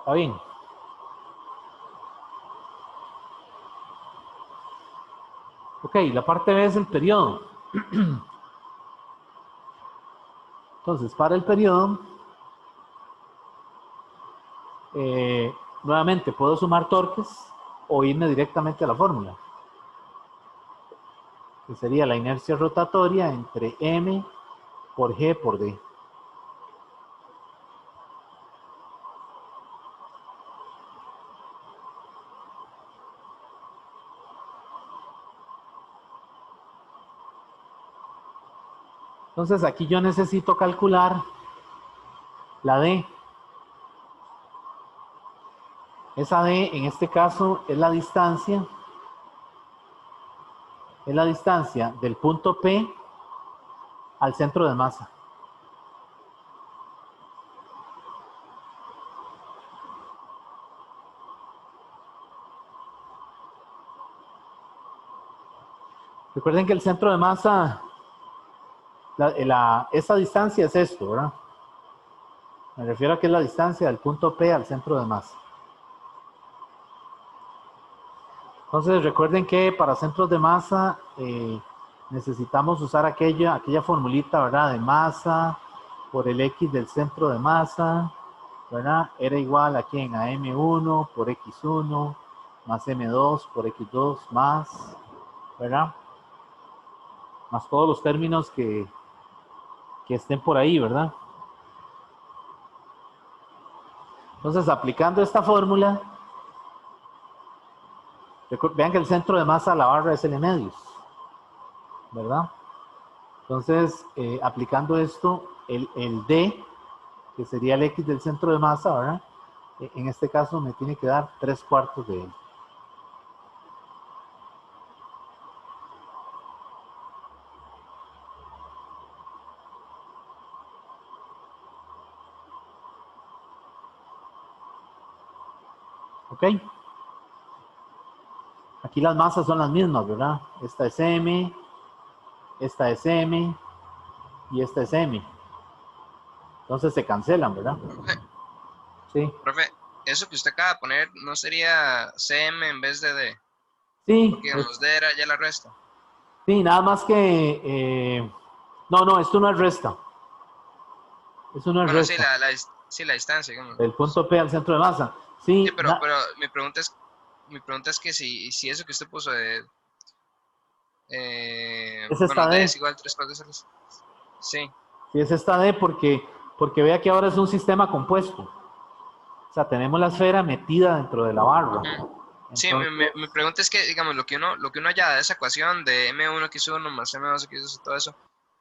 ¿Está bien? Ok, la parte B es el periodo. Entonces, para el periodo, nuevamente puedo sumar torques o irme directamente a la fórmula, que sería la inercia rotatoria entre m por g por d. Entonces, aquí yo necesito calcular la d. Esa d, en este caso, es la distancia del punto P al centro de masa. Recuerden que el centro de masa, esa distancia es esto, ¿verdad? Me refiero a que es la distancia del punto P al centro de masa. Entonces recuerden que para centros de masa necesitamos usar aquella formulita, ¿verdad? De masa por el X del centro de masa, ¿verdad? Era igual a quién, a M1 por X1 más M2 por X2 más, ¿verdad? Más todos los términos que estén por ahí, ¿verdad? Entonces, aplicando esta fórmula, vean que el centro de masa de la barra es L medios, ¿verdad? Entonces, aplicando esto, el D, que sería el X del centro de masa, ¿verdad? En este caso me tiene que dar 3/4 de L. ¿Ok? Aquí las masas son las mismas, ¿verdad? Esta es M, esta es M y esta es M. Entonces se cancelan, ¿verdad? Profe, Sí. profe, eso que usted acaba de poner no sería CM en vez de D, Sí, porque digamos D era ya la resta. sí, nada más que... no, esto no es resta. Eso no es Bueno, sí, resta. sí, la distancia, digamos. El punto P al centro de masa. Sí, Sí, pero mi pregunta es mi pregunta es que si eso que usted puso de, Es bueno, esta D D. es igual 3 cuartos. Sí, Sí, es esta D porque vea que ahora es un sistema compuesto. O sea, tenemos la esfera metida dentro de la barra. ujú. Sí, Entonces, mi pregunta es que, digamos, lo que uno haya de esa ecuación de M1x1 más M2x2 y todo eso,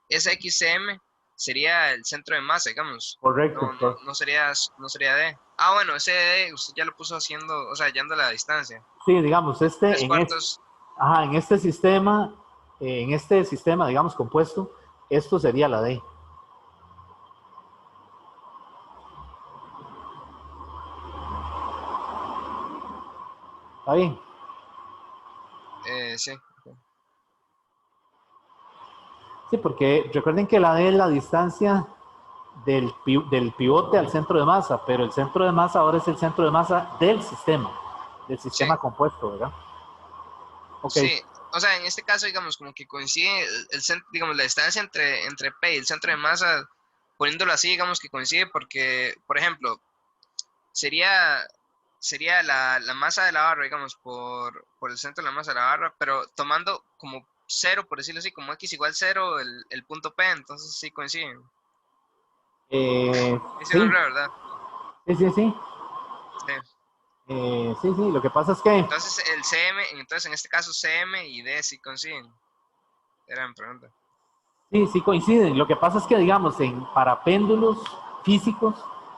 ese XM sería el centro de masa, digamos. correcto. No sería D. Ah, bueno, ese D usted ya lo puso haciendo, o sea, hallando la distancia. Sí, digamos, 3 cuartos, ajá, en este sistema, digamos, compuesto, esto sería la D. ¿Está bien? sí. Sí, porque recuerden que la D es la distancia del pivote al centro de masa, pero el centro de masa ahora es el centro de masa del Sí, sistema compuesto, ¿verdad? Ok. sí. O sea, en este caso, digamos, como que coincide digamos, la distancia entre P y el centro de masa, poniéndolo así, digamos que coincide porque, por ejemplo, sería, sería la masa de la barra, digamos, por el centro de la masa de la barra, pero tomando como cero, por decirlo así, como x igual cero, el punto P, entonces sí coinciden. Sí, no es Sí, ¿verdad? sí, sí, sí. Sí. Sí, sí, lo que pasa es que Entonces el CM, entonces en este caso CM y D sí coinciden. Era mi pregunta. sí, sí coinciden. Lo que pasa es que, digamos, para péndulos físicos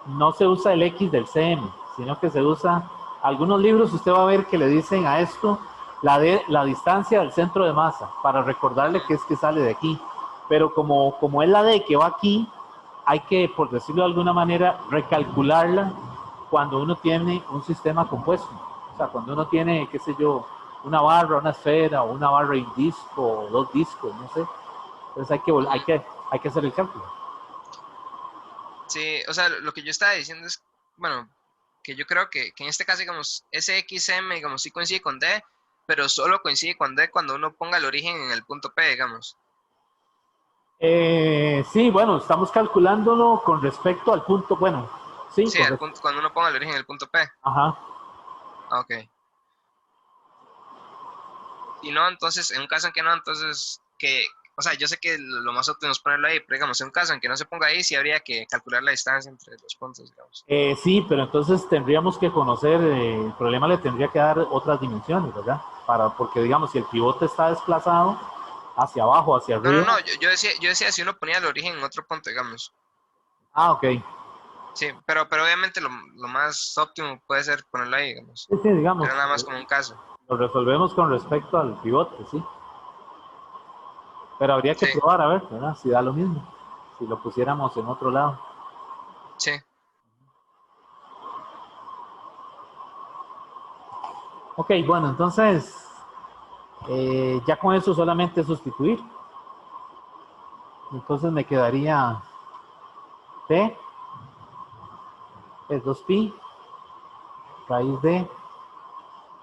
no se usa el X del CM, sino que se usa, algunos libros usted va a ver que le dicen a esto la distancia del centro de masa, para recordarle que es que sale de aquí. Pero como es la D que va aquí, hay que, por decirlo de alguna manera, recalcularla cuando uno tiene un sistema compuesto. O sea, cuando uno tiene, qué sé yo, una barra, una esfera, o una barra y un disco, o dos discos, no sé. Entonces Ujú. hay que hacer el cálculo. Sí, o sea, lo que yo estaba diciendo es, bueno, que yo creo que en este caso, digamos, ese XM, digamos, sí coincide con D, pero solo coincide con D cuando uno ponga el origen en el punto P, digamos. Sí, bueno, estamos calculándolo con respecto al punto, bueno, sí, Sí, al punto, cuando uno ponga el origen en el punto P. ajá. Ah, ok. Si no, entonces, en un caso en que no, entonces, o sea, yo sé que lo más óptimo es ponerlo ahí, pero digamos, en un caso en que no se ponga ahí, sí habría que calcular la distancia entre los puntos, digamos. Sí, pero entonces tendríamos que conocer, el problema le tendría que dar otras dimensiones, ¿verdad? Porque digamos, si el pivote está desplazado hacia abajo, hacia No, no, arriba. no, yo decía si uno ponía el origen en otro punto, digamos. Ah, ok. Sí, pero obviamente lo más óptimo puede ser ponerlo ahí, digamos. Sí, sí, digamos, Era nada más como un caso. lo resolvemos con respecto al pivote, sí. Pero habría que Sí, probar, a ver, ¿verdad? Si da lo mismo, si lo pusiéramos en otro lado. sí. Ok, bueno, entonces ya con eso solamente sustituir. Entonces me quedaría T es 2pi, raíz de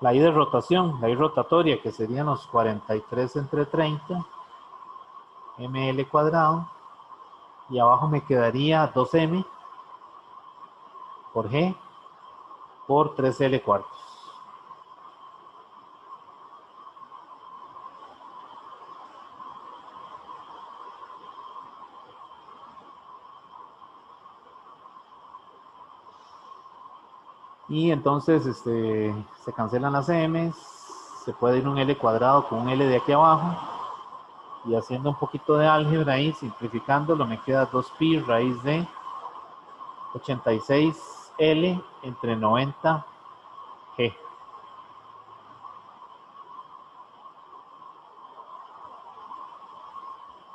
la I de rotación, la I rotatoria, que serían los 43 entre 30, ml cuadrado, y abajo me quedaría 2m por g por 3l cuartos. Y entonces se cancelan las m's, se puede ir un l cuadrado con un l de aquí abajo, y haciendo un poquito de álgebra ahí, simplificándolo, me queda 2pi raíz de 86L entre 90G.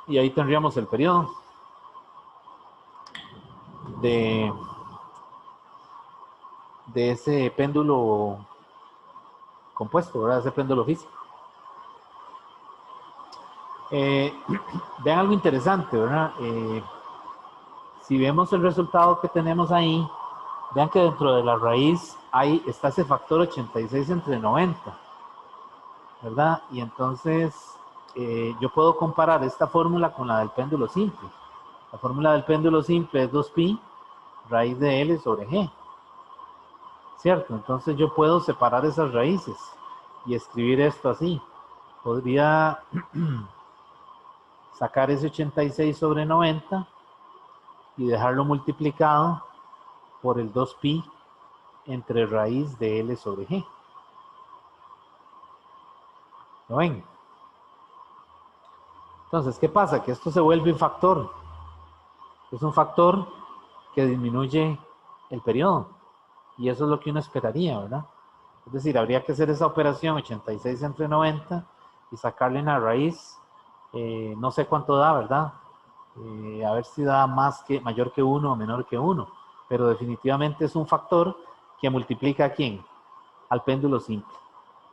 Y ahí tendríamos el periodo de, de ese péndulo compuesto, ¿verdad? Ese péndulo físico. Eh, Vean algo interesante, ¿verdad? Si vemos el resultado que tenemos ahí, vean que dentro de la raíz ahí está ese factor 86 entre 90, ¿verdad? Y entonces yo puedo comparar esta fórmula con la del péndulo simple. La fórmula del péndulo simple es 2pi raíz de L sobre G. ¿cierto? Entonces yo puedo separar esas raíces y escribir esto así. Podría sacar ese 86 sobre 90 y dejarlo multiplicado por el 2pi entre raíz de L sobre G. ¿Lo ven? Entonces, ¿qué pasa? Que esto se vuelve un factor. Es un factor que disminuye el periodo. Y eso es lo que uno esperaría, ¿verdad? Es decir, habría que hacer esa operación 86 entre 90 y sacarle una raíz, no sé cuánto da, ¿verdad? A ver si da mayor que 1 o menor que 1. Pero definitivamente es un factor que multiplica ¿a quién? Al péndulo simple.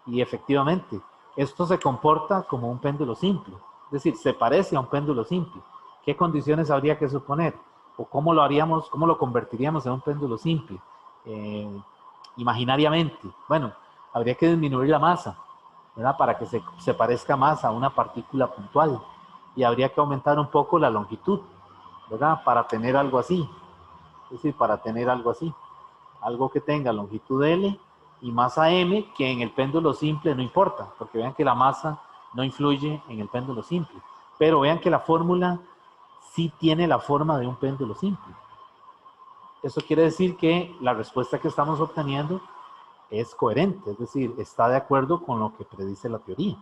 Y efectivamente, esto se comporta como un péndulo simple. Es decir, se parece a un péndulo simple. ¿Qué condiciones habría que suponer? ¿O cómo lo haríamos, cómo lo convertiríamos en un péndulo simple? Imaginariamente. Bueno, habría que disminuir la masa, ¿verdad? Para que se parezca más a una partícula puntual. Y habría que aumentar un poco la longitud, ¿verdad? Para tener algo así. Es decir, para tener algo así. Algo que tenga longitud L y masa M, que en el péndulo simple no importa, porque vean que la masa no influye en el péndulo simple. Pero vean que la fórmula sí tiene la forma de un péndulo simple. Eso quiere decir que la respuesta que estamos obteniendo es coherente, es decir, está de acuerdo con lo que predice la teoría,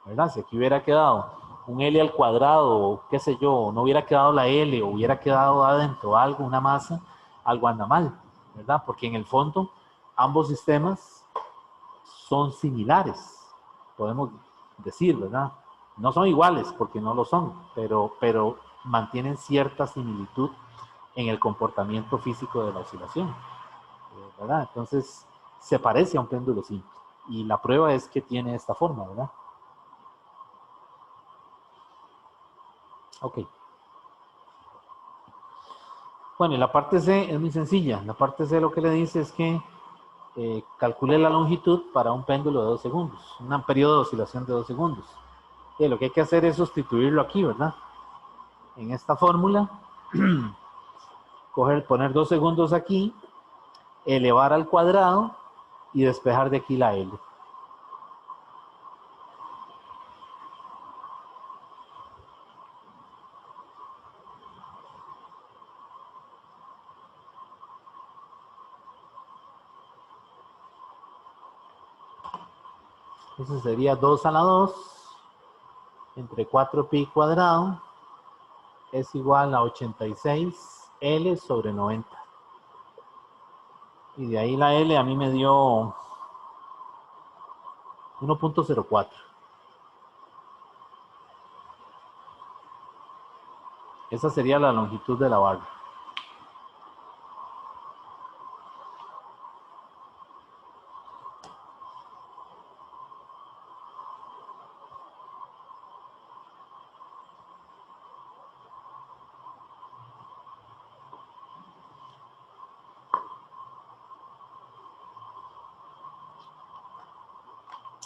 ¿verdad? Si aquí hubiera quedado un L al cuadrado, o qué sé yo, no hubiera quedado la L, o hubiera quedado adentro algo, una masa, algo anda mal, ¿verdad? Porque en el fondo ambos sistemas son similares, podemos decir, ¿verdad? No son iguales porque no lo son, pero mantienen cierta similitud en el comportamiento físico de la oscilación, ¿verdad? Entonces, se parece a un péndulo simple. Y la prueba es que tiene esta forma, ¿verdad? Ok. Bueno, y la parte C es muy sencilla. La parte C lo que le dice es que calcule la longitud para un péndulo de 2 segundos, un periodo de oscilación de 2 segundos. Y lo que hay que hacer es sustituirlo aquí, ¿verdad? En esta fórmula, poner 2 segundos aquí, elevar al cuadrado y despejar de aquí la L. Entonces sería 2 a la 2 entre 4pi cuadrado es igual a 86 L sobre 90. Y de ahí la L a mí me dio 1.04. Esa sería la longitud de la barra.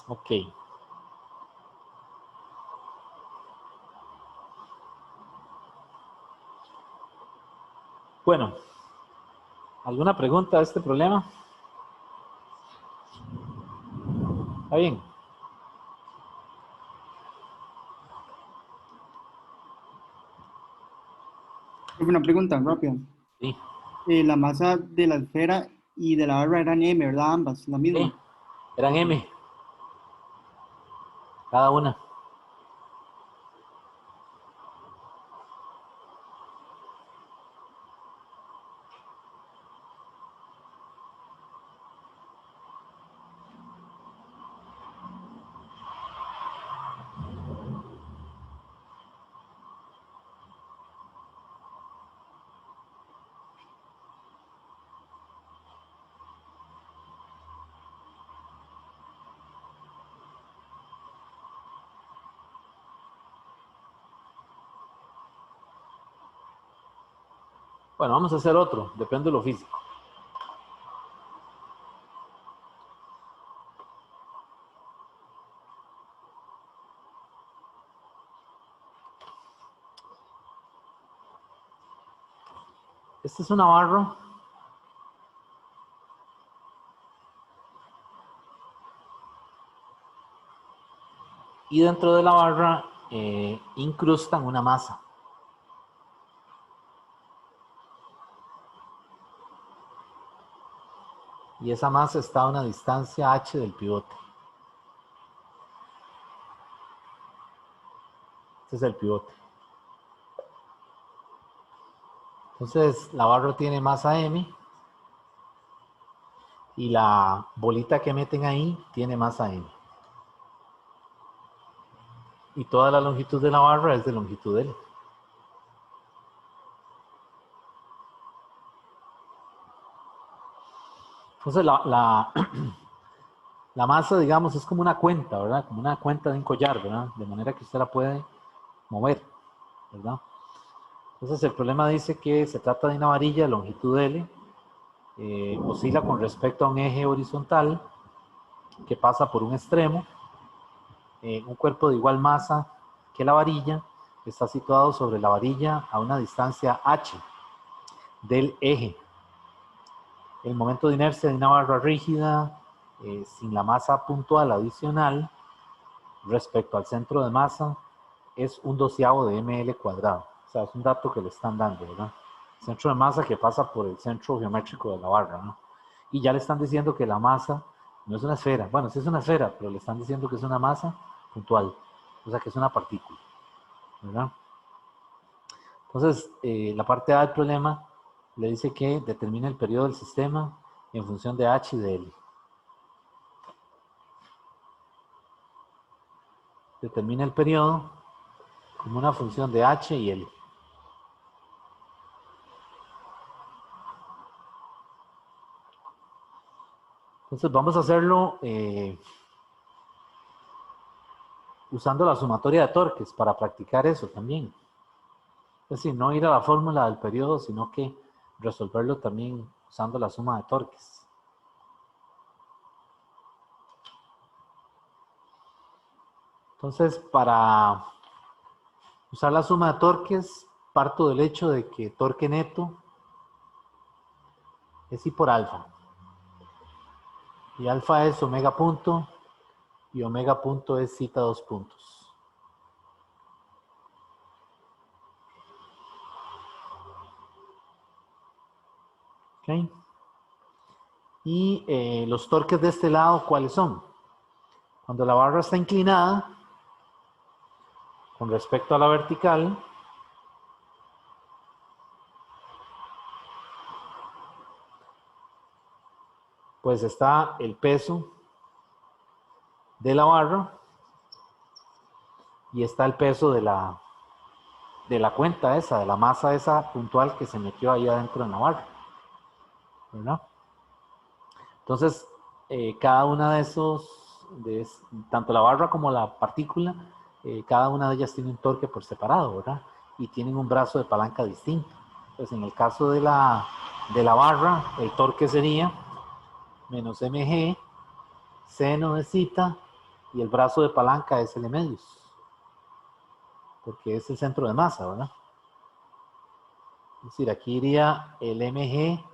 Ok. Bueno, ¿alguna pregunta a este problema? ¿Está bien? Una pregunta rápida. Sí. La masa de la esfera y de la barra eran M, ¿verdad? Ambas, la misma. Sí. Eran M. Cada una. Bueno, vamos a hacer otro. Depende de lo físico. Esta es una barra y dentro de la barra incrustan una masa. Y esa masa está a una distancia h del pivote. Este es el pivote. Entonces, la barra tiene masa m y la bolita que meten ahí tiene masa m. Y toda la longitud de la barra es de longitud L. Entonces, la masa, digamos, es como una cuenta, ¿verdad? Como una cuenta de un collar, ¿verdad? De manera que usted la puede mover, ¿verdad? Entonces, el problema dice que se trata de una varilla de longitud L, oscila con respecto a un eje horizontal que pasa por un extremo, un cuerpo de igual masa que la varilla, está situado sobre la varilla a una distancia h del eje. El momento de inercia de una barra rígida sin la masa puntual adicional respecto al centro de masa es 1/12 de ml cuadrado. O sea, es un dato que le están dando, ¿verdad? Centro de masa que pasa por el centro geométrico de la barra, ¿no? Y ya le están diciendo que la masa no es una esfera. Bueno, sí es una esfera, pero le están diciendo que es una masa puntual. O sea, que es una partícula, ¿verdad? Entonces, la parte A del problema le dice que determina el periodo del sistema en función de h y de L. Determina el periodo como una función de h y L. Entonces vamos a hacerlo usando la sumatoria de torques para practicar eso también. Es decir, no ir a la fórmula del periodo, sino que resolverlo también usando la suma de torques. Entonces, para usar la suma de torques, parto del hecho de que torque neto es I por alfa. Y alfa es omega punto y omega punto es zeta 2 puntos. ¿Ok? Y los torques de este lado, ¿cuáles son? Cuando la barra está inclinada con respecto a la vertical, pues está el peso de la barra y está el peso de la cuenta esa, de la masa esa puntual que se metió ahí adentro de la barra, ¿verdad? Entonces, cada una de esos, tanto la barra como la partícula, cada una de ellas tiene un torque por separado, ¿verdad? Y tienen un brazo de palanca distinto. Entonces, en el caso de la barra, el torque sería menos mg, seno de zeta, y el brazo de palanca es L medios, porque es el centro de masa, ¿verdad? Es decir, aquí iría el mg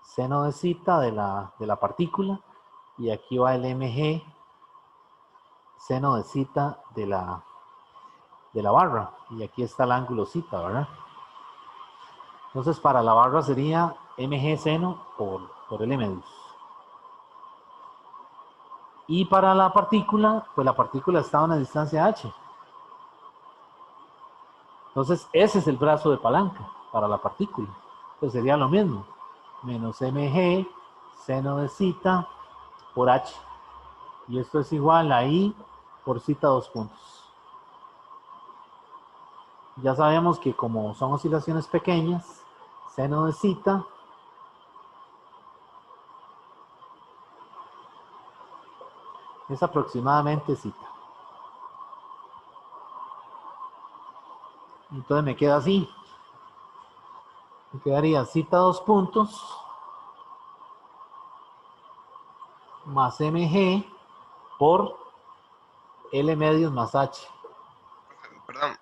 seno de zeta de la partícula, y aquí va el mg seno de zeta de la barra, y aquí está el ángulo zeta, ¿verdad? Entonces, para la barra sería mg seno por L medios. Y para la partícula, pues la partícula está a una distancia h. Entonces, ese es el brazo de palanca para la partícula. Entonces sería lo mismo. Menos mg seno de zeta por h. Y esto es igual a I por zeta 2 puntos. Ya sabemos que como son oscilaciones pequeñas, seno de zeta es aproximadamente zeta. Entonces me queda así. Me quedaría zeta 2 puntos más mg por L medios más h. Perdón,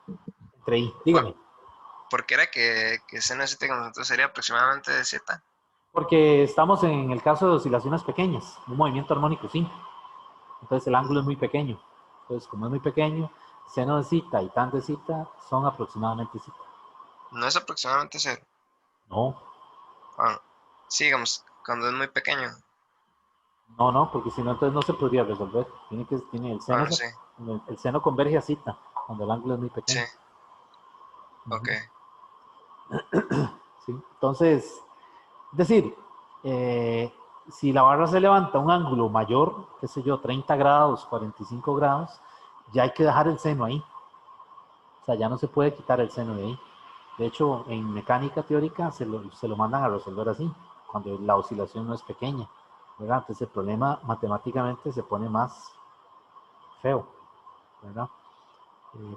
Entre I. Dígame. ¿por qué era que seno de zeta entonces sería aproximadamente de zeta? Porque estamos en el caso de oscilaciones pequeñas, un movimiento armónico simple. Entonces el ángulo es muy pequeño. Entonces, como es muy pequeño, seno de zeta y tan de zeta son aproximadamente zeta. No es aproximadamente cero. No, Ah, sí, digamos, cuando es muy pequeño. no, porque si no, entonces no se podría resolver. Tiene Bueno, sí, el seno converge a zeta, cuando el ángulo es muy sí, pequeño. ok. Ujú. ¿Sí? Entonces, es decir, si la barra se levanta a un ángulo mayor, qué sé yo, 30 grados, 45 grados, ya hay que dejar el seno ahí. O sea, ya no se puede quitar el seno de ahí. De hecho, en mecánica teórica se lo mandan a resolver así, cuando la oscilación no es pequeña, ¿verdad? Entonces el problema matemáticamente se pone más feo, ¿verdad?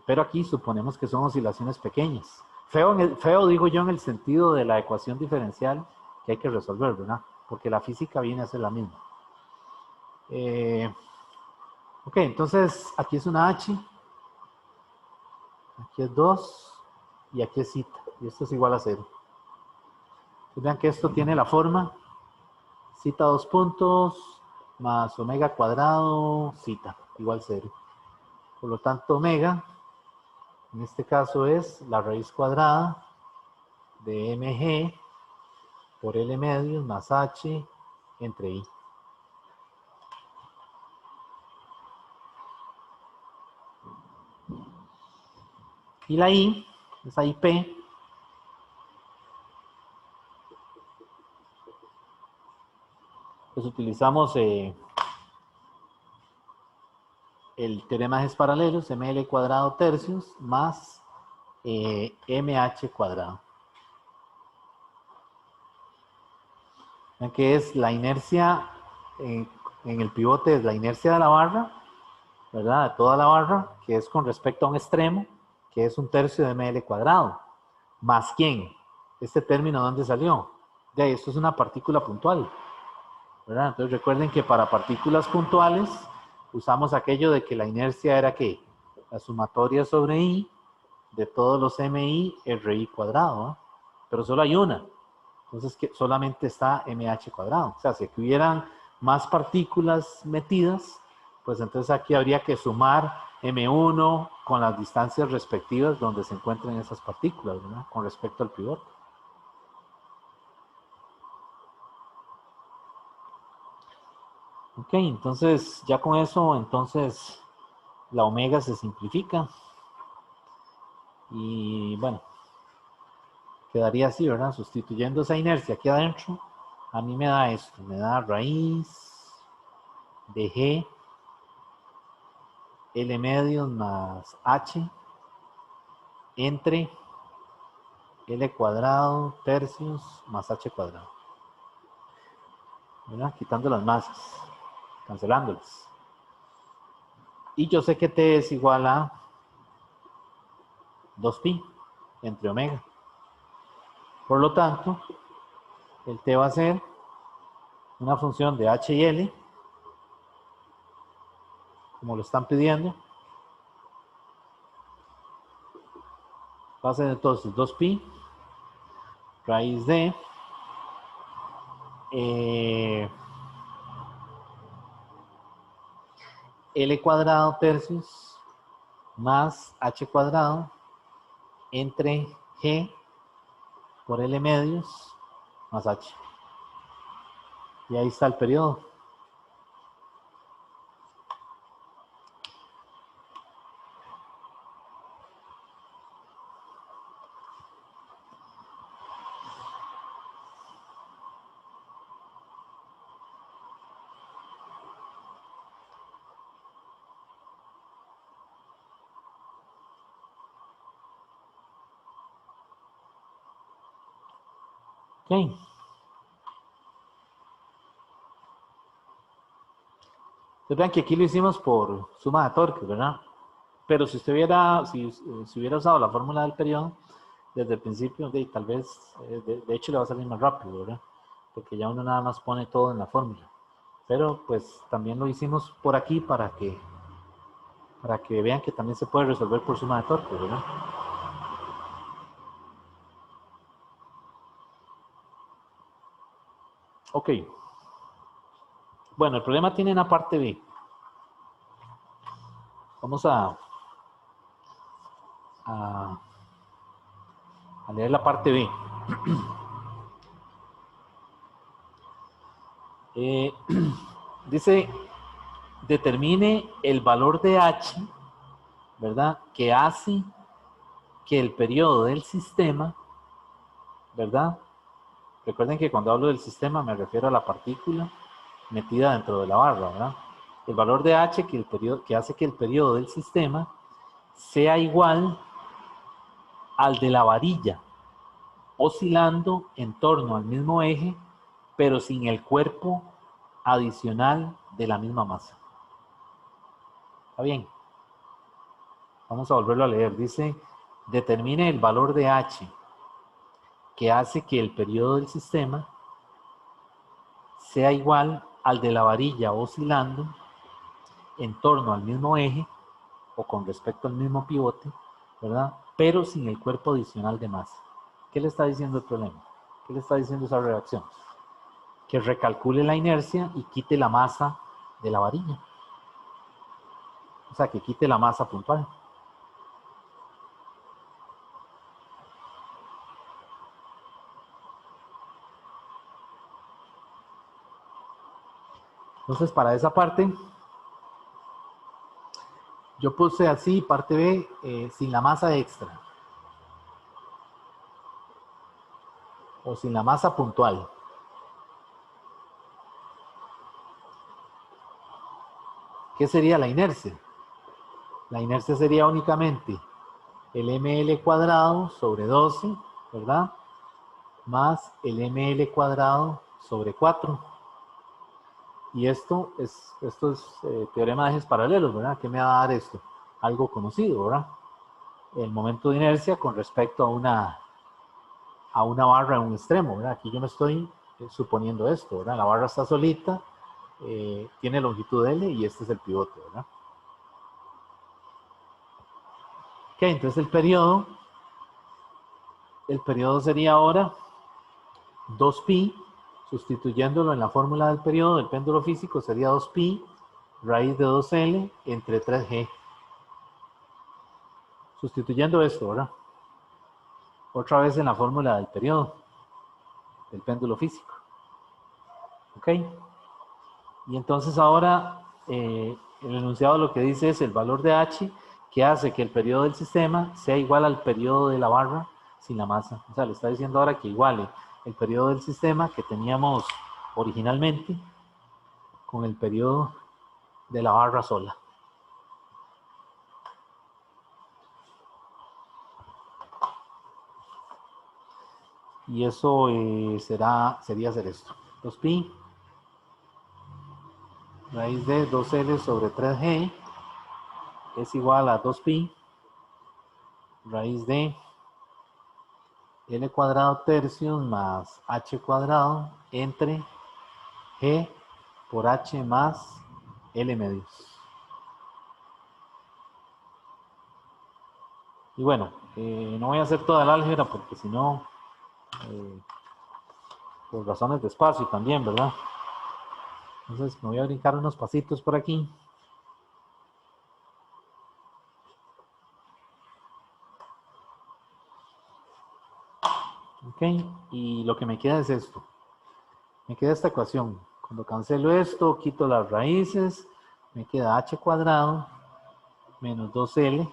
Pero aquí suponemos que son oscilaciones pequeñas. Feo digo yo en el sentido de la ecuación diferencial que hay que resolver, ¿verdad? Porque la física viene a ser la misma. Ok, entonces aquí es una H, aquí es 2 y aquí es zeta. Y esto es igual a 0. Vean que esto tiene la forma zeta 2 puntos más omega cuadrado zeta igual 0. Por lo tanto, omega en este caso es la raíz cuadrada de mg por L medios más H entre I. Y la I, esa IP, pues utilizamos el teorema de ejes paralelos, ml cuadrado tercios más mh cuadrado. Vean que es la inercia en el pivote, es la inercia de la barra, ¿verdad? De toda la barra, que es con respecto a un extremo, que es un tercio de ml cuadrado. ¿Más quién? Este término, ¿dónde salió? De ahí, esto es una partícula puntual, ¿verdad? Entonces recuerden que para partículas puntuales usamos aquello de que la inercia era ¿qué? La sumatoria sobre I de todos los MI RI cuadrado, ¿no? Pero solo hay una. Entonces que solamente está MH cuadrado. O sea, si aquí hubieran más partículas metidas, pues entonces aquí habría que sumar M1 con las distancias respectivas donde se encuentren esas partículas, ¿verdad? Con respecto al pivote. Ok, entonces ya con eso, entonces la omega se simplifica. Y bueno, quedaría así, ¿verdad? Sustituyendo esa inercia aquí adentro, a mí me da esto, me da raíz de G, L medios más H entre L cuadrado tercios más H cuadrado. ¿Verdad? Quitando las masas, cancelándolas. Y yo sé que T es igual a 2pi entre omega. Por lo tanto, el T va a ser una función de H y L, como lo están pidiendo. Va a ser entonces 2pi raíz de L cuadrado tercios más H cuadrado entre G por L medios más H. Y ahí está el periodo. Ok. Entonces vean que aquí lo hicimos por suma de torques, ¿verdad? Pero si usted hubiera, si hubiera usado la fórmula del periodo desde el principio, tal vez, de hecho le va a salir más rápido, ¿verdad? Porque ya uno nada más pone todo en la fórmula. Pero pues también lo hicimos por aquí para que vean que también se puede resolver por suma de torques, ¿verdad? Ok. Bueno, el problema tiene una parte B. Vamos a leer la parte B. Dice, determine el valor de H, ¿verdad? Que hace que el periodo del sistema, ¿verdad? Recuerden que cuando hablo del sistema me refiero a la partícula metida dentro de la barra, ¿verdad? El valor de H que hace que el periodo del sistema sea igual al de la varilla, oscilando en torno al mismo eje, pero sin el cuerpo adicional de la misma masa. ¿Está bien? Vamos a volverlo a leer. Dice, determine el valor de H que hace que el periodo del sistema sea igual al de la varilla oscilando en torno al mismo eje o con respecto al mismo pivote, ¿verdad? Pero sin el cuerpo adicional de masa. ¿Qué le está diciendo el problema? ¿Qué le está diciendo esa redacción? Que recalcule la inercia y quite la masa de la varilla. O sea, que quite la masa puntual. Entonces, para esa parte, yo puse así, parte B, sin la masa extra. O sin la masa puntual. ¿Qué sería la inercia? La inercia sería únicamente el ml cuadrado sobre 12, ¿verdad? Más el ml cuadrado sobre 4. Y esto es teorema de ejes paralelos, ¿verdad? ¿Qué me va a dar esto? Algo conocido, ¿verdad? El momento de inercia con respecto a una barra en un extremo, ¿verdad? Aquí yo me estoy suponiendo esto, ¿verdad? La barra está solita, tiene longitud L y este es el pivote, ¿verdad? Ok, entonces el periodo sería ahora 2pi, sustituyéndolo en la fórmula del periodo del péndulo físico sería 2pi raíz de 2L entre 3G. Sustituyendo esto, ¿verdad? Otra vez en la fórmula del periodo del péndulo físico. ¿Ok? Y entonces ahora el enunciado lo que dice es el valor de H que hace que el periodo del sistema sea igual al periodo de la barra sin la masa. O sea, le está diciendo ahora que iguale el periodo del sistema que teníamos originalmente con el periodo de la barra sola. Y eso sería hacer esto. 2pi raíz de 2L sobre 3G es igual a 2pi raíz de L cuadrado tercios más H cuadrado entre G por H más L medios. Y bueno, no voy a hacer toda la álgebra porque si no, por razones de espacio también, ¿verdad? Entonces me voy a brincar unos pasitos por aquí. Ok, y lo que me queda es esto. Me queda esta ecuación. Cuando cancelo esto, quito las raíces, me queda h cuadrado menos 2L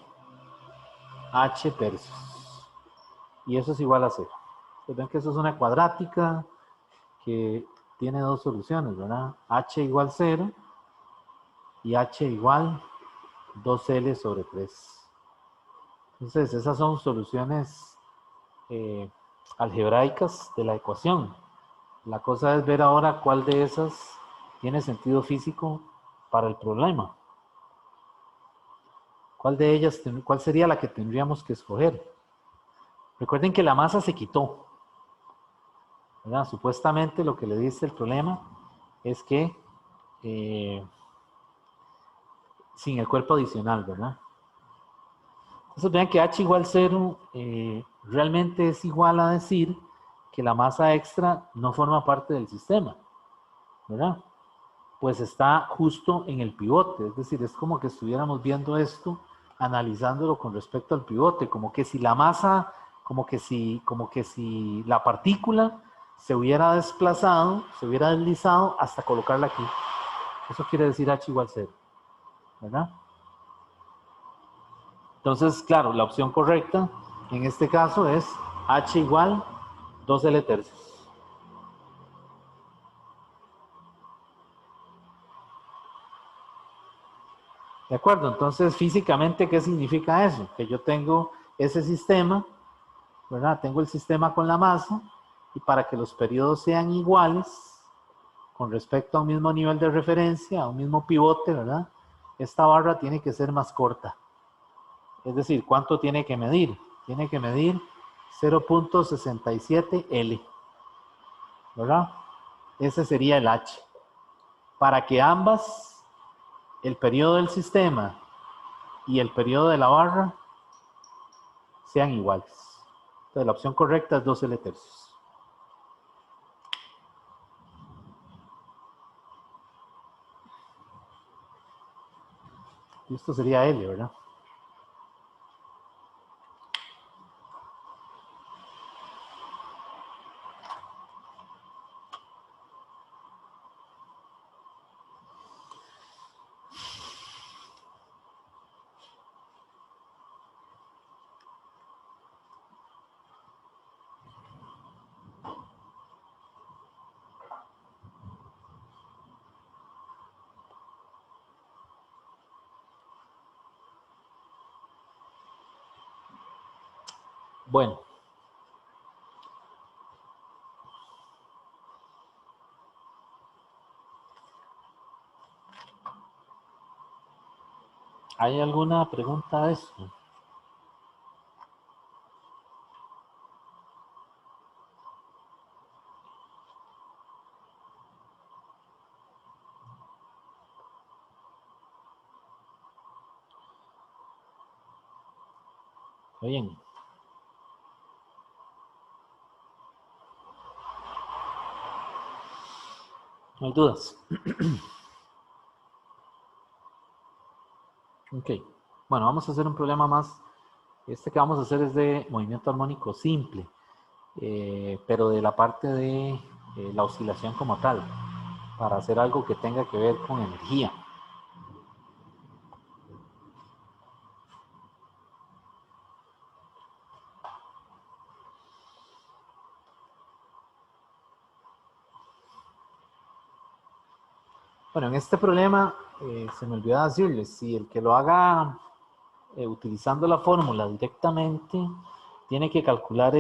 h tercios. Y eso es igual a 0. Ustedes ven que eso es una cuadrática que tiene dos soluciones, ¿verdad? H igual 0 y H igual 2L sobre 3. Entonces, esas son soluciones algebraicas de la ecuación. La cosa es ver ahora cuál de esas tiene sentido físico para el problema. ¿Cuál de ellas, cuál sería la que tendríamos que escoger? Recuerden que la masa se quitó, ¿verdad? Supuestamente lo que le dice el problema es que sin el cuerpo adicional, ¿verdad? Entonces vean que h igual 0 realmente es igual a decir que la masa extra no forma parte del sistema, ¿verdad? pues está justo en el pivote. Es decir, es como que estuviéramos viendo esto, analizándolo con respecto al pivote, como que si la masa, como que si la partícula se hubiera desplazado, se hubiera deslizado hasta colocarla aquí. Eso quiere decir H igual 0, ¿verdad? Entonces, claro, la opción correcta en este caso es H igual 2L tercios. ¿De acuerdo? Entonces, físicamente, ¿qué significa eso? Que yo tengo ese sistema, ¿verdad? Tengo el sistema con la masa y para que los periodos sean iguales con respecto a un mismo nivel de referencia, a un mismo pivote, ¿verdad? Esta barra tiene que ser más corta. Es decir, ¿cuánto tiene que medir? Tiene que medir 0.67 L, ¿verdad? Ese sería el H. Para que ambas, el periodo del sistema y el periodo de la barra, sean iguales. Entonces, la opción correcta es 2L tercios. Y esto sería L, ¿verdad? Bueno. ¿Hay alguna pregunta de esto? Bien. No hay dudas. Ok. Bueno, vamos a hacer un problema más. Este que vamos a hacer es de movimiento armónico simple, pero de la parte de la oscilación como tal, para hacer algo que tenga que ver con energía. Bueno, en este problema se me olvidó decirles, si el que lo haga utilizando la fórmula directamente, tiene que calcular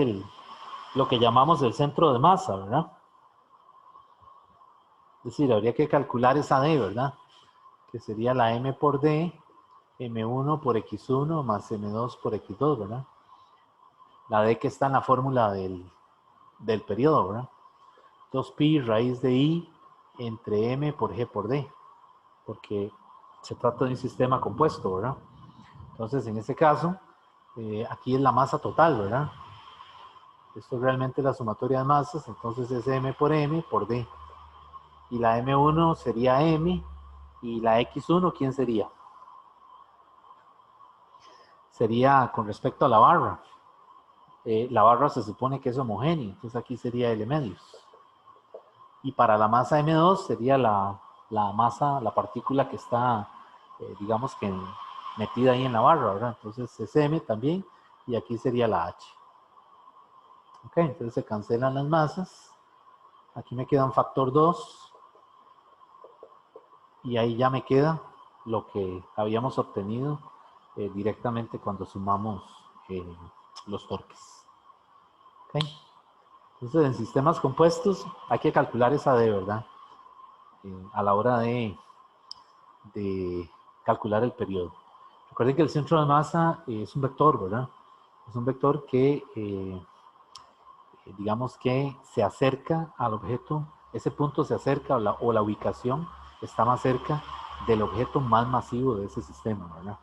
lo que llamamos el centro de masa, ¿verdad? Es decir, habría que calcular esa D, ¿verdad? Que sería la M por D, M1 por X1 más M2 por X2, ¿verdad? La D que está en la fórmula del periodo, ¿verdad? 2pi raíz de I entre M por G por D, porque se trata de un sistema compuesto, ¿verdad? Entonces, en este caso, aquí es la masa total, ¿verdad? Esto es realmente la sumatoria de masas, entonces es M por D. Y la M1 sería M, y la X1, ¿quién sería? Sería con respecto a la barra. La barra se supone que es homogénea, entonces aquí sería L medios. Y para la masa M2 sería la masa, la partícula que está, digamos que metida ahí en la barra, ¿verdad? Entonces es M también, y aquí sería la H. Ok, entonces se cancelan las masas. Aquí me queda un factor 2, y ahí ya me queda lo que habíamos obtenido directamente cuando sumamos los torques. Ok. Entonces, en sistemas compuestos hay que calcular esa D, ¿verdad? A la hora de calcular el periodo. Recuerden que el centro de masa es un vector, ¿verdad? Es un vector que, digamos que se acerca al objeto, ese punto se acerca o la ubicación está más cerca del objeto más masivo de ese sistema, ¿verdad?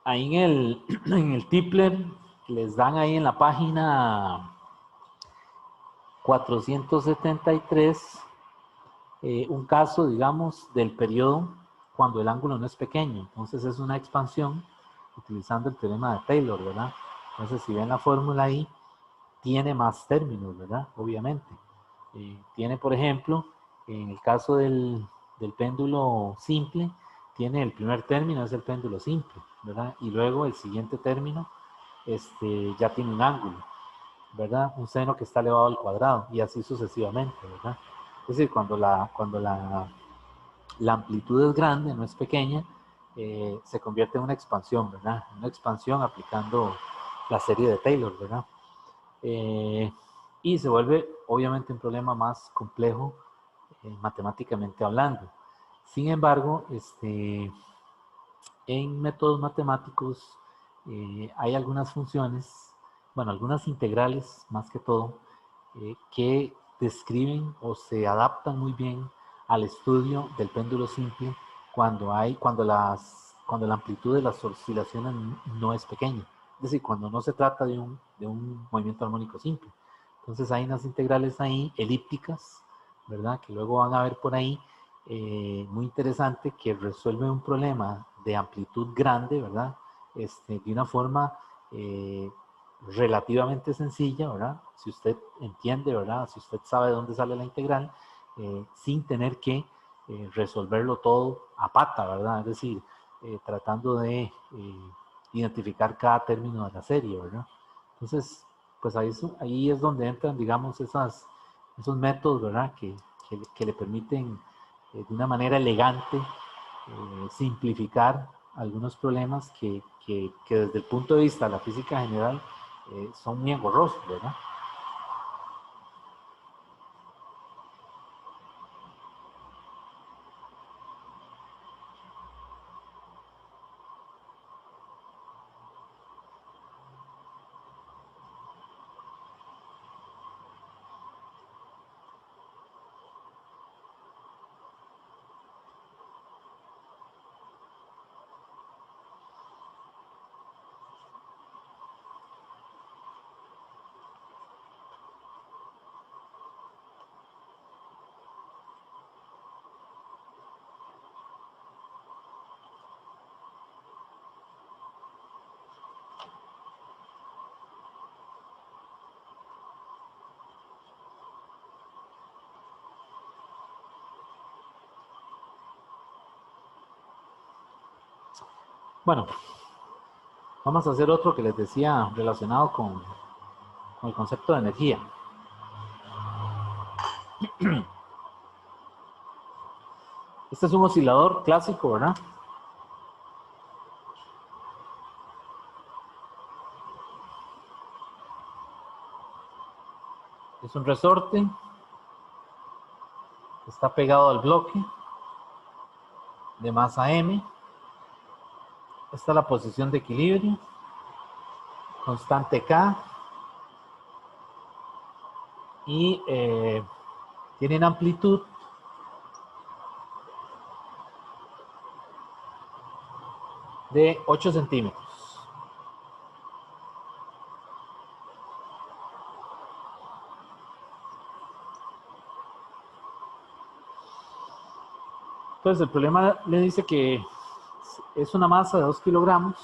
Ahí en el Tipler les dan ahí en la página 473 un caso, digamos, del periodo cuando el ángulo no es pequeño. Entonces es una expansión utilizando el teorema de Taylor, ¿verdad? Entonces si ven la fórmula ahí, tiene más términos, ¿verdad? Obviamente. Tiene, por ejemplo, en el caso del péndulo simple, tiene el primer término, es el péndulo simple, ¿verdad? Y luego el siguiente término ya tiene un ángulo, ¿verdad? Un seno que está elevado al cuadrado y así sucesivamente, ¿verdad? Es decir, cuando la amplitud es grande, no es pequeña, se convierte en una expansión, ¿verdad? Una expansión aplicando la serie de Taylor, ¿verdad? Y se vuelve obviamente un problema más complejo matemáticamente hablando. Sin embargo, en métodos matemáticos hay algunas funciones, bueno, algunas integrales más que todo, que describen o se adaptan muy bien al estudio del péndulo simple cuando la amplitud de las oscilaciones no es pequeña. Es decir, cuando no se trata de un movimiento armónico simple. Entonces hay unas integrales ahí, elípticas, ¿verdad? Que luego van a ver por ahí, muy interesante, que resuelve un problema de amplitud grande, ¿verdad? De una forma relativamente sencilla, ¿verdad? Si usted entiende, ¿verdad? Si usted sabe de dónde sale la integral, sin tener que resolverlo todo a pata, ¿verdad? Es decir, tratando de identificar cada término de la serie, ¿verdad? Entonces, pues ahí es donde entran, digamos, esos métodos, ¿verdad? Que le permiten de una manera elegante simplificar algunos problemas que desde el punto de vista de la física general son muy engorrosos, ¿verdad? Bueno, vamos a hacer otro que les decía relacionado con el concepto de energía. Este es un oscilador clásico, ¿verdad? Es un resorte que está pegado al bloque de masa M. Esta es la posición de equilibrio, constante K, y tienen amplitud de 8 centímetros. Entonces el problema le dice que es una masa de 2 kilogramos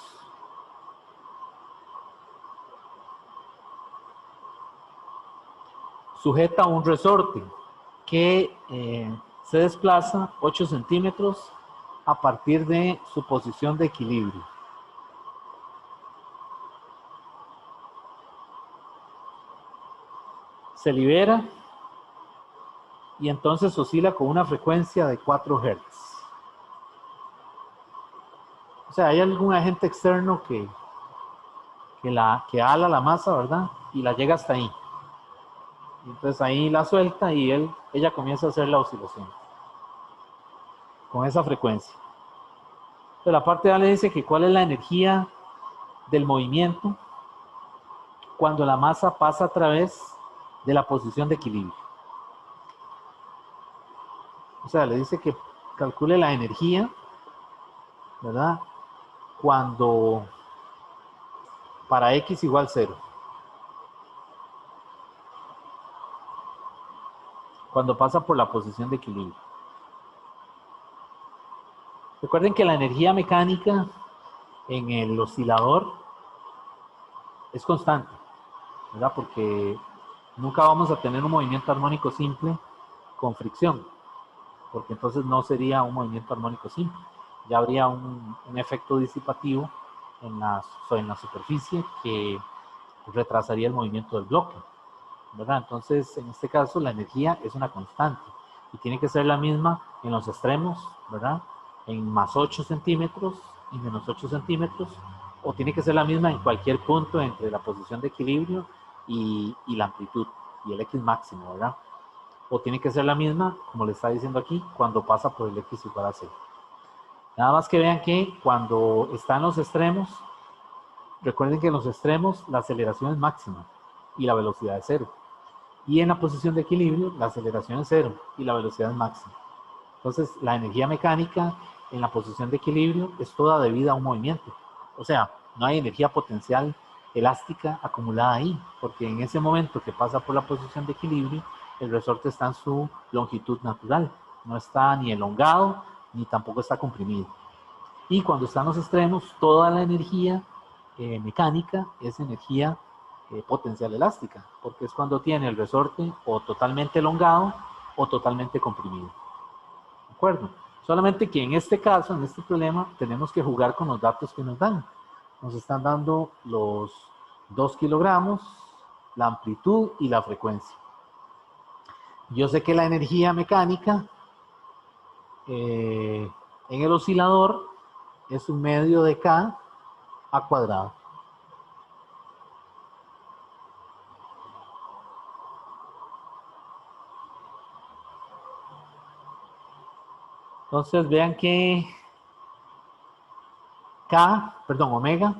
sujeta a un resorte que se desplaza 8 centímetros a partir de su posición de equilibrio. Se libera y entonces oscila con una frecuencia de 4 Hz. O sea, hay algún agente externo que ala la masa, ¿verdad? Y la llega hasta ahí. Entonces ahí la suelta y ella comienza a hacer la oscilación con esa frecuencia. Entonces la parte A le dice que cuál es la energía del movimiento cuando la masa pasa a través de la posición de equilibrio. O sea, le dice que calcule la energía, ¿verdad? Cuando para X igual 0. Cuando pasa por la posición de equilibrio. Recuerden que la energía mecánica en el oscilador es constante, ¿verdad? Porque nunca vamos a tener un movimiento armónico simple con fricción, porque entonces no sería un movimiento armónico simple. Ya habría un efecto disipativo en la superficie que retrasaría el movimiento del bloque, ¿verdad? Entonces, en este caso, la energía es una constante y tiene que ser la misma en los extremos, ¿verdad? En más 8 centímetros y menos 8 centímetros, o tiene que ser la misma en cualquier punto entre la posición de equilibrio y la amplitud y el X máximo, ¿verdad? O tiene que ser la misma, como le está diciendo aquí, cuando pasa por el X igual a 0. Nada más que vean que cuando está en los extremos, recuerden que en los extremos la aceleración es máxima y la velocidad es 0. Y en la posición de equilibrio, la aceleración es 0 y la velocidad es máxima. Entonces, la energía mecánica en la posición de equilibrio es toda debida a un movimiento. O sea, no hay energía potencial elástica acumulada ahí, porque en ese momento que pasa por la posición de equilibrio, el resorte está en su longitud natural. No está ni elongado, ni tampoco está comprimido. Y cuando está en los extremos, toda la energía mecánica es energía potencial elástica, porque es cuando tiene el resorte o totalmente elongado o totalmente comprimido. ¿De acuerdo? Solamente que en este caso, en este problema, tenemos que jugar con los datos que nos dan. Nos están dando los 2 kilogramos, la amplitud y la frecuencia. Yo sé que la energía mecánica en el oscilador es un medio de K a cuadrado. Entonces vean que omega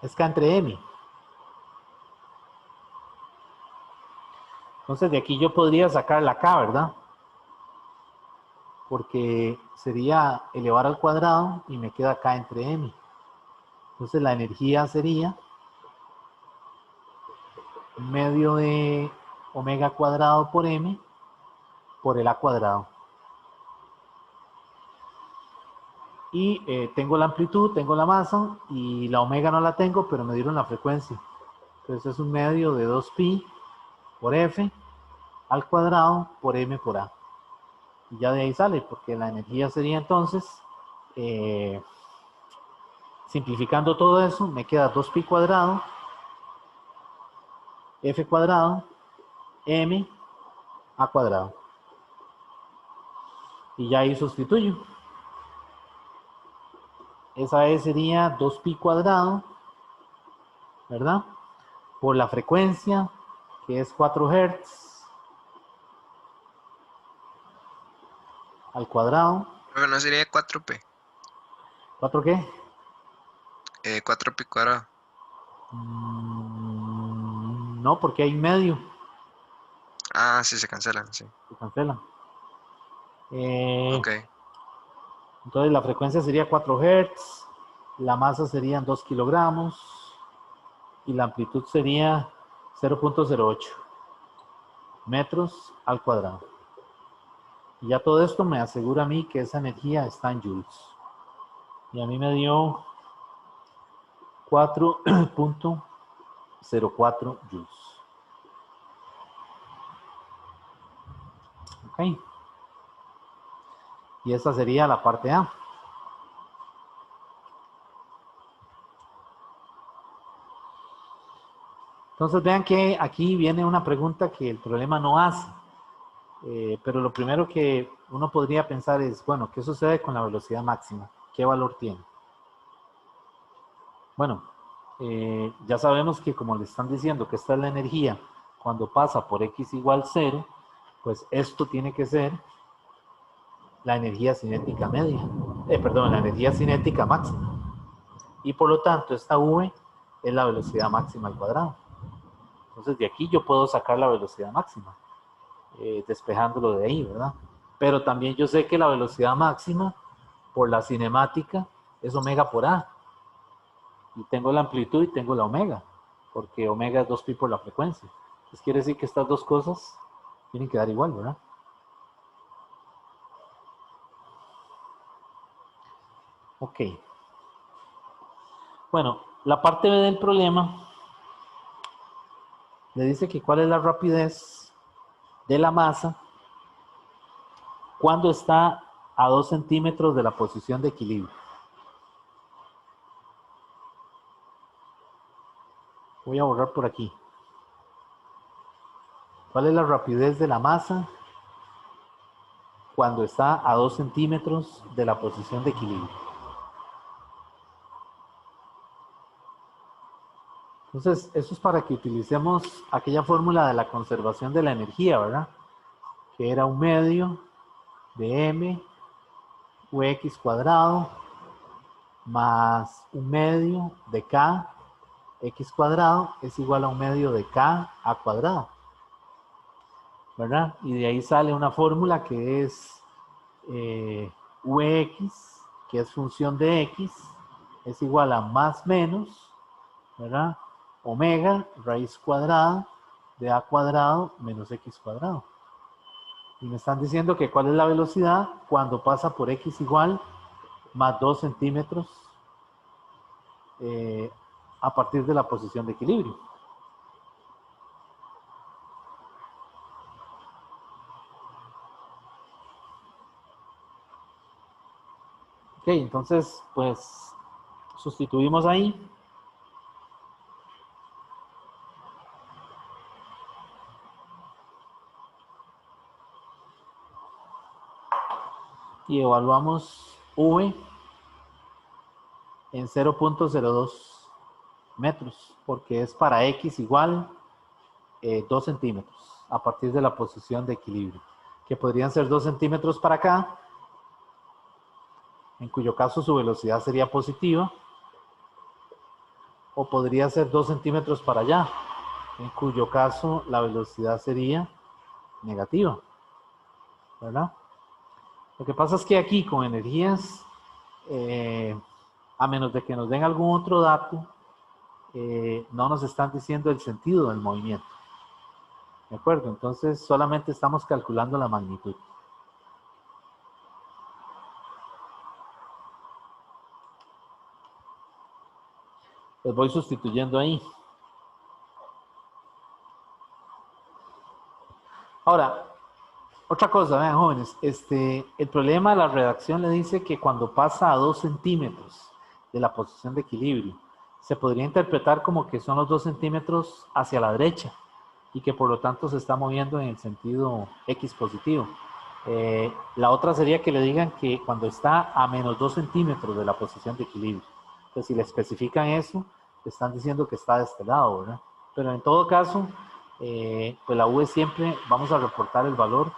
es K entre M. Entonces de aquí yo podría sacar la K, ¿verdad? Porque sería elevar al cuadrado y me queda K entre M. Entonces la energía sería medio de omega cuadrado por M por el A cuadrado. Y tengo la amplitud, tengo la masa y la omega no la tengo, pero me dieron la frecuencia. Entonces es un medio de 2pi por F al cuadrado por M por A. Y ya de ahí sale, porque la energía sería entonces, simplificando todo eso, me queda 2pi cuadrado, F cuadrado, M, A cuadrado. Y ya ahí sustituyo. Esa E sería 2pi cuadrado, ¿verdad? Por la frecuencia, que es 4 Hz, al cuadrado. Pero no sería 4p. ¿4 qué? 4pi cuadrado. No, porque hay medio. Ah, sí, se cancelan, sí. Se cancela. Ok. Entonces la frecuencia sería 4 Hz, la masa serían 2 kilogramos y la amplitud sería 0.08 metros al cuadrado. Y ya todo esto me asegura a mí que esa energía está en joules. Y a mí me dio 4.04 joules. Ok. Y esa sería la parte A. Entonces vean que aquí viene una pregunta que el problema no hace. Pero lo primero que uno podría pensar es, bueno, ¿qué sucede con la velocidad máxima? ¿Qué valor tiene? Bueno, ya sabemos que como le están diciendo que esta es la energía cuando pasa por X igual 0, pues esto tiene que ser la energía cinética media. La energía cinética máxima. Y por lo tanto, esta V es la velocidad máxima al cuadrado. Entonces, de aquí yo puedo sacar la velocidad máxima, despejándolo de ahí, ¿verdad? Pero también yo sé que la velocidad máxima por la cinemática es omega por A. Y tengo la amplitud y tengo la omega, porque omega es 2pi por la frecuencia. Entonces quiere decir que estas dos cosas tienen que dar igual, ¿verdad? Ok. Bueno, la parte B del problema le dice que cuál es la rapidez de la masa cuando está a 2 centímetros de la posición de equilibrio. Voy a borrar por aquí. ¿Cuál es la rapidez de la masa cuando está a 2 centímetros de la posición de equilibrio? Entonces, eso es para que utilicemos aquella fórmula de la conservación de la energía, ¿verdad? Que era un medio de m ux cuadrado más un medio de k x cuadrado es igual a un medio de k a cuadrado, ¿verdad? Y de ahí sale una fórmula que es ux, que es función de x, es igual a más menos, ¿verdad? Omega raíz cuadrada de a cuadrado menos x cuadrado. Y me están diciendo que cuál es la velocidad cuando pasa por x igual más 2 centímetros a partir de la posición de equilibrio. Ok, entonces, pues, sustituimos ahí. Y evaluamos V en 0.02 metros, porque es para X igual 2 centímetros a partir de la posición de equilibrio, que podrían ser 2 centímetros para acá, en cuyo caso su velocidad sería positiva, o podría ser 2 centímetros para allá, en cuyo caso la velocidad sería negativa, ¿verdad? Lo que pasa es que aquí con energías, a menos de que nos den algún otro dato, no nos están diciendo el sentido del movimiento. ¿De acuerdo? Entonces solamente estamos calculando la magnitud. Los voy sustituyendo ahí. Ahora, otra cosa, vean jóvenes, el problema de la redacción le dice que cuando pasa a 2 centímetros de la posición de equilibrio, se podría interpretar como que son los 2 centímetros hacia la derecha y que por lo tanto se está moviendo en el sentido X positivo. La otra sería que le digan que cuando está a menos 2 centímetros de la posición de equilibrio. Entonces, si le especifican eso, le están diciendo que está de este lado, ¿verdad? Pero en todo caso, pues la V siempre vamos a reportar el valor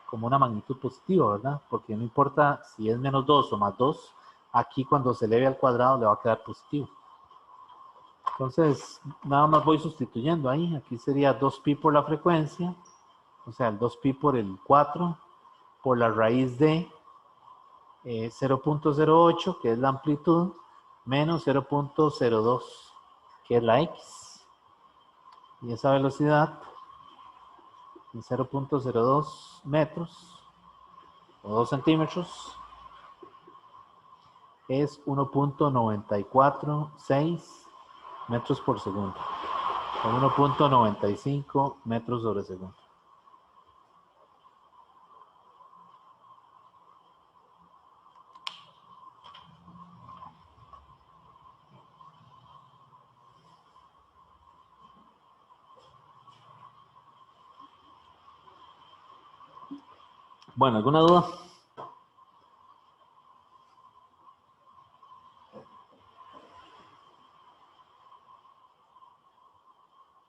como una magnitud positiva, ¿verdad? Porque no importa si es menos 2 o más 2, aquí cuando se eleve al cuadrado le va a quedar positivo. Entonces, nada más voy sustituyendo ahí. Aquí sería 2pi por la frecuencia, o sea, el 2pi por el 4, por la raíz de 0.08, que es la amplitud, menos 0.02, que es la x. Y esa velocidad de 0.02 metros, o 2 centímetros, es 1.946 metros por segundo, o 1.95 metros sobre segundo. Bueno, ¿alguna duda?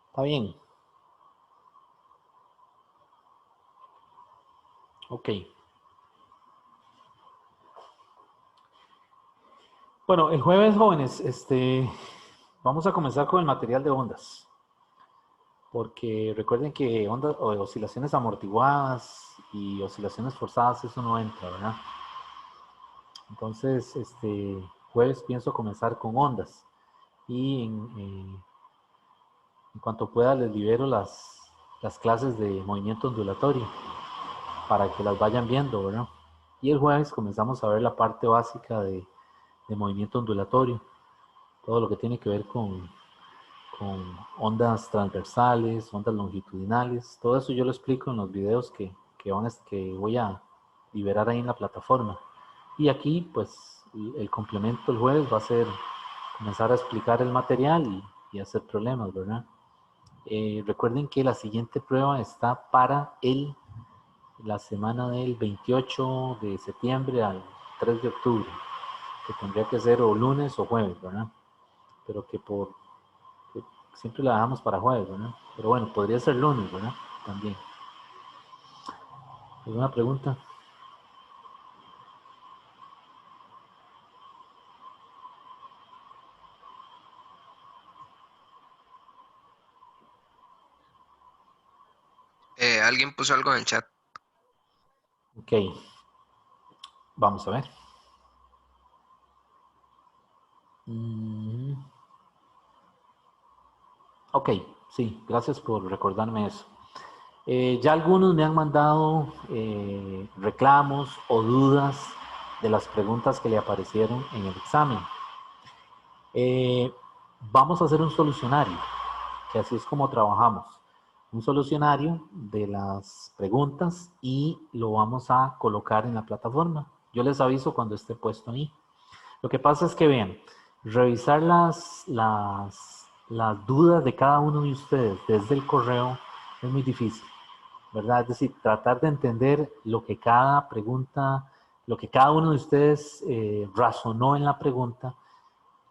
Está bien. Ok. Bueno, el jueves, jóvenes, vamos a comenzar con el material de ondas. Porque recuerden que ondas o oscilaciones amortiguadas y oscilaciones forzadas, eso no entra, ¿verdad? Entonces, jueves pienso comenzar con ondas. y en cuanto pueda les libero las clases de movimiento ondulatorio para que las vayan viendo, ¿verdad? Y el jueves comenzamos a ver la parte básica de movimiento ondulatorio, todo lo que tiene que ver con ondas transversales, ondas longitudinales, todo eso yo lo explico en los videos que voy a liberar ahí en la plataforma. Y aquí, pues, el complemento el jueves va a ser comenzar a explicar el material y hacer problemas, ¿verdad? Recuerden que la siguiente prueba está para la semana del 28 de septiembre al 3 de octubre, que tendría que ser o lunes o jueves, ¿verdad? Pero que siempre la dejamos para jueves, ¿verdad? Pero bueno, podría ser lunes, ¿verdad? También. ¿Alguna pregunta? Alguien puso algo en el chat. Ok. Vamos a ver. Ok, sí, gracias por recordarme eso. Ya algunos me han mandado reclamos o dudas de las preguntas que le aparecieron en el examen. Vamos a hacer un solucionario, que así es como trabajamos. Un solucionario de las preguntas y lo vamos a colocar en la plataforma. Yo les aviso cuando esté puesto ahí. Lo que pasa es que, vean, revisar las dudas de cada uno de ustedes desde el correo es muy difícil, ¿verdad? Es decir, tratar de entender lo que cada pregunta, lo que cada uno de ustedes razonó en la pregunta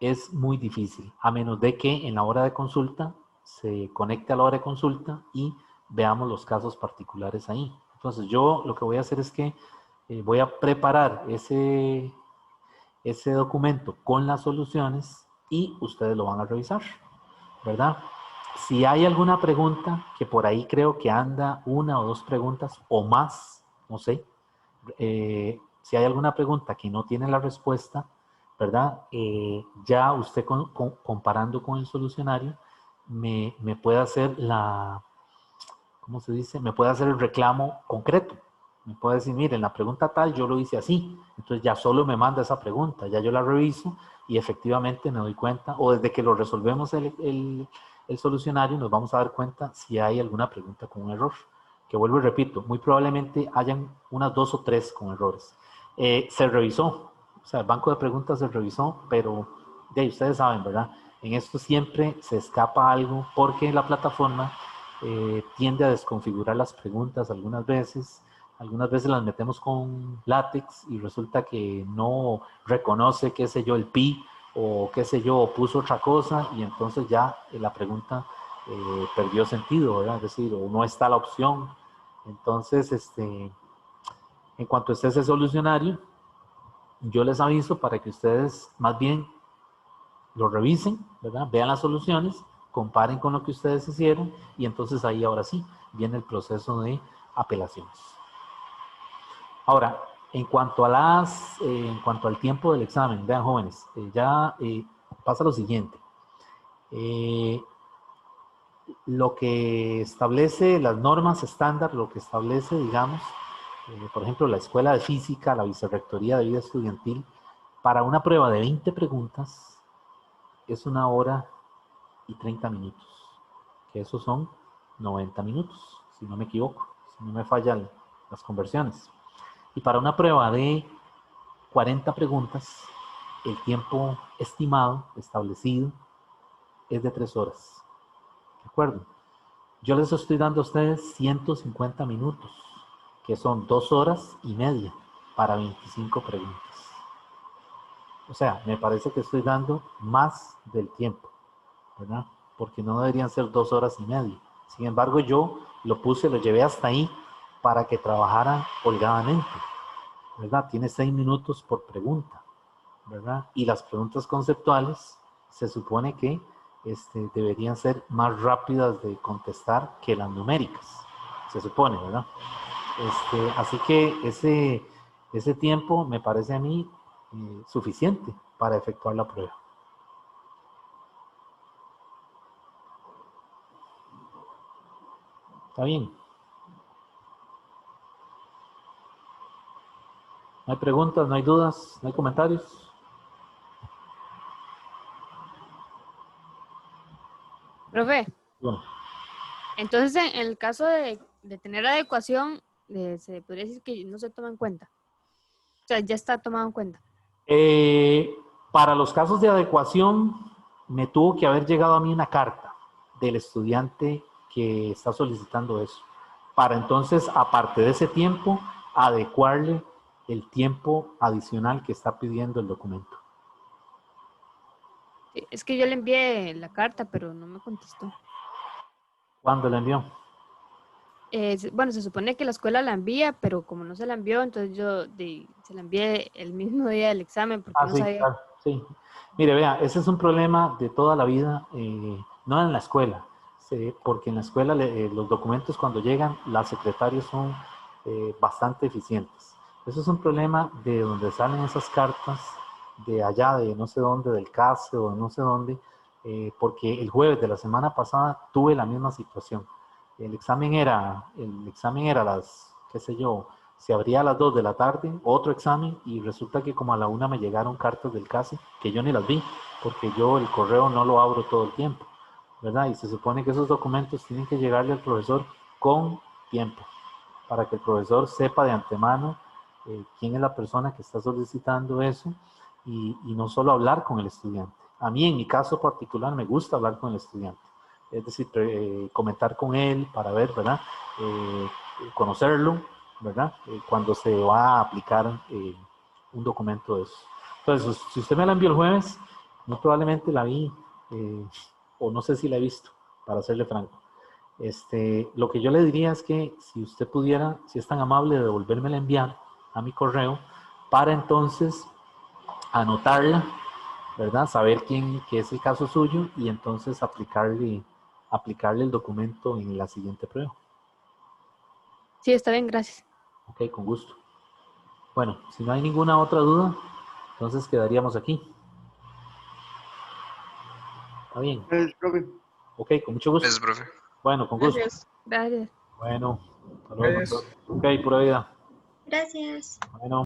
es muy difícil, a menos de que en la hora de consulta se conecte a la hora de consulta y veamos los casos particulares ahí. Entonces yo lo que voy a hacer es que voy a preparar ese documento con las soluciones y ustedes lo van a revisar, ¿verdad? Si hay alguna pregunta, que por ahí creo que anda una o dos preguntas o más, no sé, si hay alguna pregunta que no tiene la respuesta, ¿verdad? Ya usted comparando con el solucionario, me puede hacer ¿cómo se dice? Me puede hacer el reclamo concreto. Me puede decir, mire, en la pregunta tal yo lo hice así. Entonces ya solo me manda esa pregunta, ya yo la reviso y efectivamente me doy cuenta, o desde que lo resolvemos el solucionario nos vamos a dar cuenta si hay alguna pregunta con un error. Que vuelvo y repito, muy probablemente hayan unas 2 o 3 con errores. Se revisó, o sea, el banco de preguntas se revisó, pero de ahí ustedes saben, ¿verdad? En esto siempre se escapa algo porque la plataforma tiende a desconfigurar las preguntas algunas veces las metemos con látex y resulta que no reconoce, qué sé yo, el pi o qué sé yo, o puso otra cosa y entonces ya la pregunta perdió sentido, ¿verdad? Es decir, o no está la opción. Entonces, en cuanto esté ese solucionario, yo les aviso para que ustedes más bien lo revisen, ¿verdad? Vean las soluciones, comparen con lo que ustedes hicieron y entonces ahí ahora sí viene el proceso de apelaciones. Ahora, en cuanto al tiempo del examen, vean jóvenes, pasa lo siguiente. Lo que establece las normas estándar, lo que establece, digamos, por ejemplo, la Escuela de Física, la Vicerrectoría de Vida Estudiantil, para una prueba de 20 preguntas es 1 hora y 30 minutos, que esos son 90 minutos, si no me equivoco, si no me fallan las conversiones. Y para una prueba de 40 preguntas, el tiempo estimado, establecido, es de 3 horas. ¿De acuerdo? Yo les estoy dando a ustedes 150 minutos, que son 2 horas y media para 25 preguntas. O sea, me parece que estoy dando más del tiempo, ¿verdad? Porque no deberían ser 2 horas y media. Sin embargo, yo lo llevé hasta ahí para que trabajaran holgadamente, ¿verdad? Tiene 6 minutos por pregunta, ¿verdad? Y las preguntas conceptuales se supone que deberían ser más rápidas de contestar que las numéricas, se supone, ¿verdad? Así que ese tiempo me parece a mí suficiente para efectuar la prueba. ¿Está bien? ¿No hay preguntas, no hay dudas, no hay comentarios? Profe, Bueno, entonces en el caso de tener adecuación, se podría decir que no se toma en cuenta. O sea, ya está tomado en cuenta. para los casos de adecuación, me tuvo que haber llegado a mí una carta del estudiante que está solicitando eso. Para entonces, aparte de ese tiempo, adecuarle el tiempo adicional que está pidiendo el documento. Sí, es que yo le envié la carta, pero no me contestó. ¿Cuándo le envió? Bueno, se supone que la escuela la envía, pero como no se la envió, entonces yo se la envié el mismo día del examen porque no Sí, sabía. claro, sí. Mire, vea, ese es un problema de toda la vida, no en la escuela, porque en la escuela los documentos cuando llegan, las secretarias son bastante eficientes. Eso es un problema de donde salen esas cartas de allá, de no sé dónde, del CASE o no sé dónde, porque el jueves de la semana pasada tuve la misma situación. El examen era a las, qué sé yo, se abría a las 2 de la tarde, otro examen, y resulta que como a la 1 me llegaron cartas del CASE, que yo ni las vi, porque yo el correo no lo abro todo el tiempo, ¿verdad? Y se supone que esos documentos tienen que llegarle al profesor con tiempo, para que el profesor sepa de antemano quién es la persona que está solicitando eso, y no solo hablar con el estudiante. A mí, en mi caso particular, me gusta hablar con el estudiante, es decir, comentar con él para ver, ¿verdad? Conocerlo, ¿verdad? Cuando se va a aplicar un documento de eso. Entonces, si usted me la envió el jueves, muy probablemente la vi, o no sé si la he visto, para serle franco. Lo que yo le diría es que si usted pudiera, si es tan amable, de volvérmela a enviar a mi correo, para entonces anotarla, ¿verdad? Saber qué es el caso suyo, y entonces aplicarle el documento en la siguiente prueba. Sí, está bien, gracias. Ok, con gusto. Bueno, si no hay ninguna otra duda, entonces quedaríamos aquí. ¿Está bien? Gracias, profe. Ok, con mucho gusto. Gracias, profe. Bueno, con gusto. Gracias. Bueno, hasta luego. Gracias. Ok, pura vida. Gracias. Bueno.